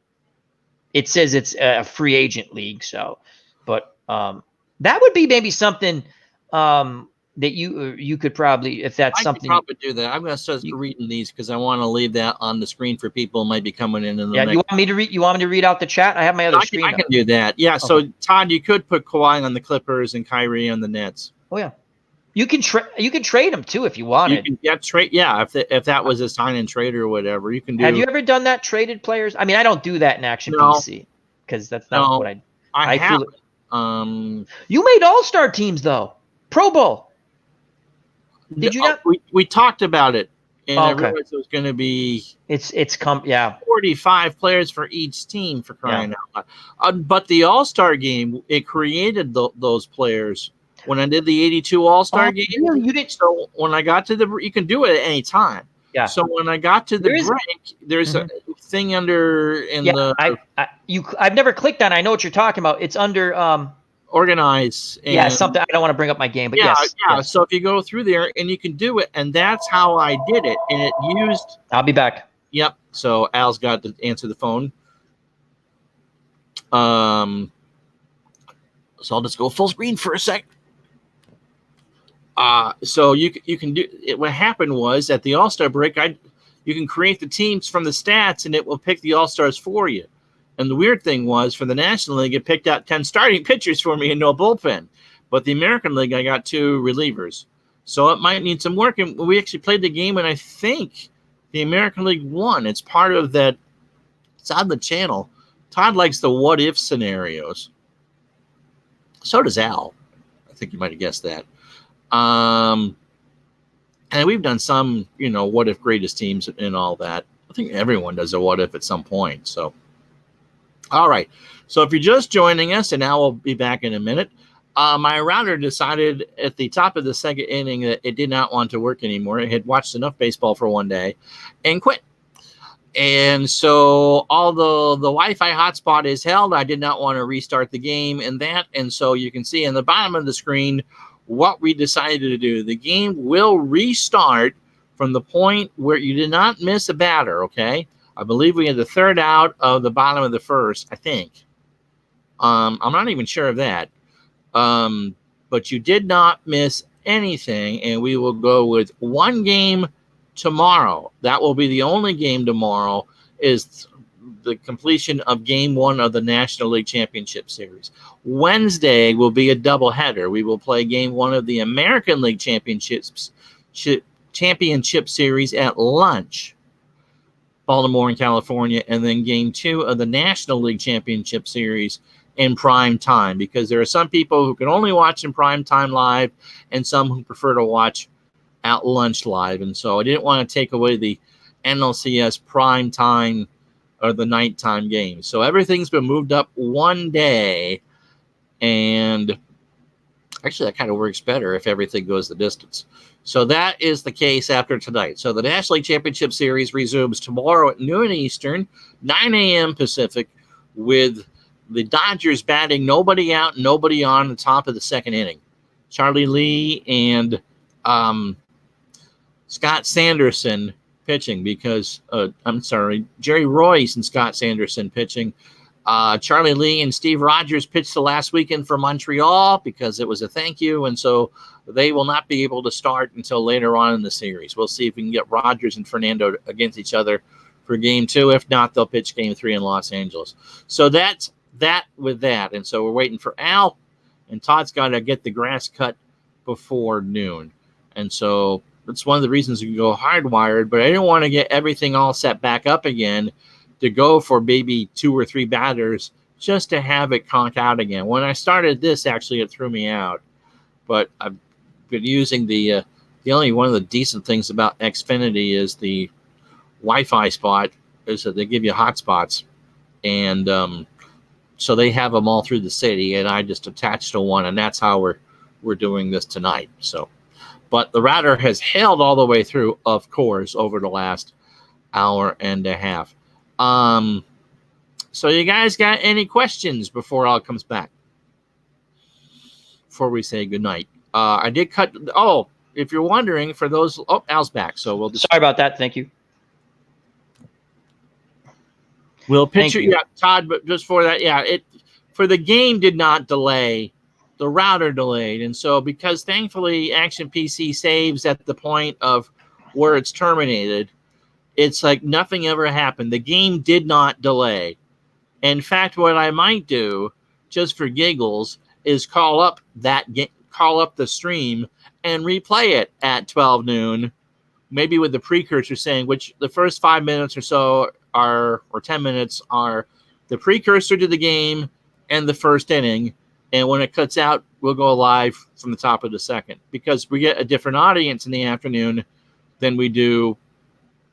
It says it's a free agent league, so, but that would be maybe something that you could probably, if that's something. I could probably do that. I'm going to start reading these because I want to leave that on the screen for people who might be coming in. Yeah, you want me to read? You want me to read out the chat? I have my other screen. I can do that. Yeah. Okay. So Todd, you could put Kawhi on the Clippers and Kyrie on the Nets. Oh yeah. You can trade them too if you wanted. Trade. Yeah, if that was a sign and trade or whatever, you can do. Have you ever done that? Traded players? I mean, I don't do that in Action PC because that's not what I haven't. You made All-Star teams though, Pro Bowl. Did you not? We talked about it, and I realized it was going to be. It's 45 players for each team for crying out loud. But the All-Star game, it created those players. When I did the 82 All-Star game, really? You did. So when I got to you can do it at any time. Yeah. So when I got to the break, there's a thing under I've never clicked on it. I know what you're talking about. It's under organize. And, something. I don't want to bring up my game, but yes. So if you go through there and you can do it, and that's how I did it, and it used. I'll be back. Yep. So Al's got to answer the phone. So I'll just go full screen for a sec. So you can do it. What happened was at the All-Star break, you can create the teams from the stats, and it will pick the All-Stars for you. And the weird thing was for the National League, it picked out 10 starting pitchers for me and no bullpen. But the American League, I got 2 relievers. So it might need some work. And we actually played the game, and I think the American League won. It's part of that. It's on the channel. Todd likes the what if scenarios. So does Al. I think you might have guessed that. And we've done some, what if greatest teams and all that. I think everyone does a what if at some point. So, all right. So if you're just joining us, and Al will be back in a minute, my router decided at the top of the second inning that it did not want to work anymore. It had watched enough baseball for one day and quit. And so although the Wi-Fi hotspot is held, I did not want to restart the game and so you can see in the bottom of the screen what we decided to do. The game will restart from the point where you did not miss a batter, okay? I believe we had the third out of the bottom of the first, I think. I'm not even sure of that. But you did not miss anything, and we will go with one game tomorrow. That will be the only game tomorrow, is the completion of game 1 of the National League Championship Series. Wednesday will be a doubleheader. We will play game 1 of the American League Championship Series at lunch, Baltimore and California, and then game 2 of the National League Championship Series in prime time, because there are some people who can only watch in prime time live and some who prefer to watch at lunch live. And so I didn't want to take away the NLCS prime time or the nighttime games. So everything's been moved up one day, and actually that kind of works better if everything goes the distance. So that is the case after tonight. So the National League Championship Series resumes tomorrow at noon Eastern, 9 a.m. Pacific, with the Dodgers batting nobody out, nobody on the top of the second inning. Charlie Lee and Scott Sanderson pitching because, Jerry Royce and Scott Sanderson pitching. Charlie Lee and Steve Rogers pitched the last weekend for Montreal because it was a thank you, and so they will not be able to start until later on in the series. We'll see if we can get Rogers and Fernando against each other for game 2. If not, they'll pitch game 3 in Los Angeles. So that's that with that. And so we're waiting for Al, and Todd's got to get the grass cut before noon. And so that's one of the reasons we go hardwired, but I didn't want to get everything all set back up again to go for maybe 2 or 3 batters just to have it conk out again. When I started this, actually, it threw me out. But I've been using the only one of the decent things about Xfinity is the Wi-Fi spot is that they give you hotspots. And so they have them all through the city, and I just attached to one, and that's how we're doing this tonight. So, but the router has held all the way through, of course, over the last hour and a half. So you guys got any questions before Al comes back? Before we say goodnight. I did cut. Oh, if you're wondering, for those, Al's back. So we'll sorry about that. Thank you. We'll picture, yeah, Todd, but just for that, yeah, for the game did not delay, the router delayed, and so because thankfully Action PC saves at the point of where it's terminated, it's like nothing ever happened. The game did not delay. In fact, what I might do, just for giggles, is call up the stream and replay it at 12 noon, maybe with the precursor saying which the first 5 minutes or so or 10 minutes are the precursor to the game and the first inning. And when it cuts out, we'll go live from the top of the second because we get a different audience in the afternoon than we do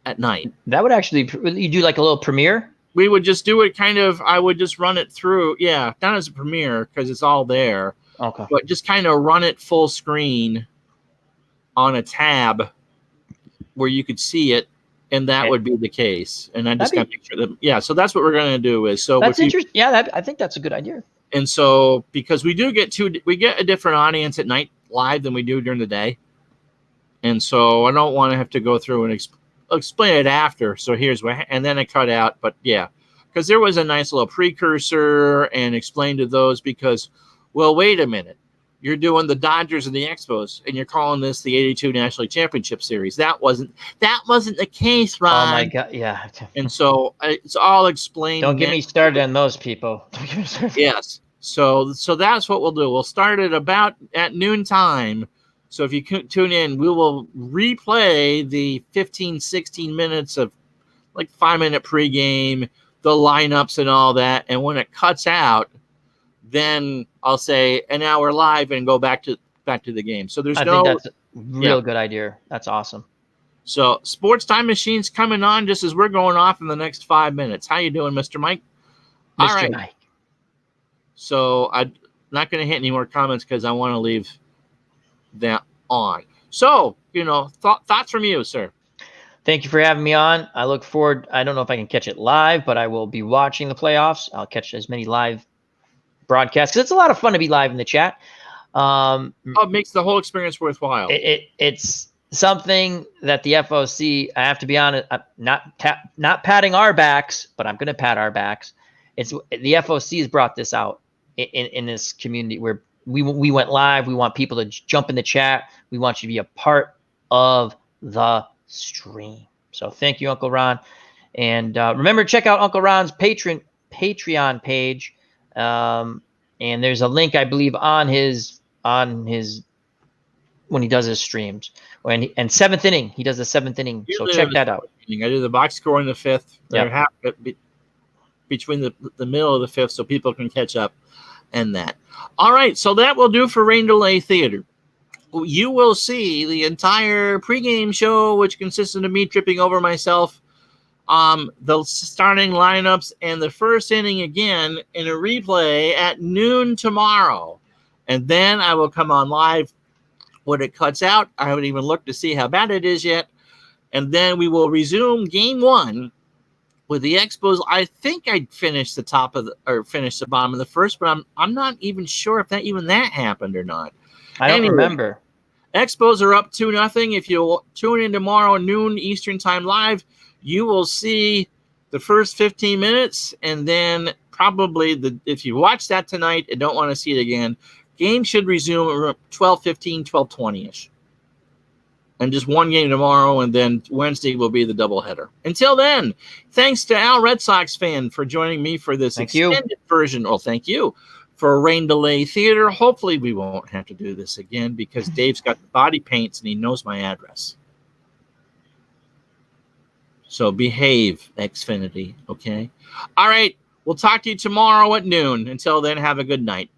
at night. That would actually, you do like a little premiere? We would just do it I would just run it through. Yeah, not as a premiere because it's all there. Okay. But just kind of run it full screen on a tab where you could see it. And that would be the case. And I just got to make sure that, yeah, so that's what we're going to do is. So that's interesting. Yeah, I think that's a good idea. And so, because we do get we get a different audience at night live than we do during the day. And so I don't want to have to go through and explain it after. So here's what, and then I cut out. But yeah, because there was a nice little precursor and explained to those because, well, wait a minute. You're doing the Dodgers and the Expos, and you're calling this the '82 National League Championship Series. That wasn't the case, Ron. Oh my God, yeah. And so it's all explained. Don't get me started on those people. Yes. So that's what we'll do. We'll start at about at noontime, So if you tune in, we will replay the 15, 16 minutes of like 5-minute pregame, the lineups and all that. And when it cuts out, then I'll say, and now we're live and go back to the game. So there's I think that's a real good idea. That's awesome. So Sports Time Machine's coming on just as we're going off in the next 5 minutes. How you doing, Mr. Mike? Mr. All right. Mike. So I'm not going to hit any more comments because I want to leave that on. So, thoughts from you, sir. Thank you for having me on. I look forward. I don't know if I can catch it live, but I will be watching the playoffs. I'll catch as many live broadcasts because it's a lot of fun to be live in the chat. It makes the whole experience worthwhile. It's something that the FOC, I have to be honest, not patting our backs, but I'm going to pat our backs. It's the FOC has brought this out in this community where we went live. We want people to jump in the chat. We want you to be a part of the stream. So thank you, Uncle Ron. And remember, check out Uncle Ron's Patreon page. And there's a link, I believe, on his when he does his streams. And seventh inning, he does the seventh inning. So check that out. I do the box score in the fifth. Yeah. Between the middle of the fifth, so people can catch up and that. All right, so that will do for Rain Delay Theater. You will see the entire pregame show, which consisted of me tripping over myself, the starting lineups, and the first inning again in a replay at noon tomorrow. And then I will come on live when it cuts out. I haven't even looked to see how bad it is yet. And then we will resume game one with the Expos. I think I finished the bottom of the first, but I'm not even sure if that happened or not. I don't remember. Expos are up 2-0. If you tune in tomorrow noon Eastern Time live, you will see the first 15 minutes, and then probably if you watch that tonight and don't want to see it again, game should resume around 12:15, 12:20ish. And just one game tomorrow, and then Wednesday will be the doubleheader. Until then, thanks to Al Red Sox fan for joining me for this extended version. Well, thank you for Rain Delay Theater. Hopefully we won't have to do this again because Dave's got the body paints and he knows my address. So behave, Xfinity, okay? All right, we'll talk to you tomorrow at noon. Until then, have a good night.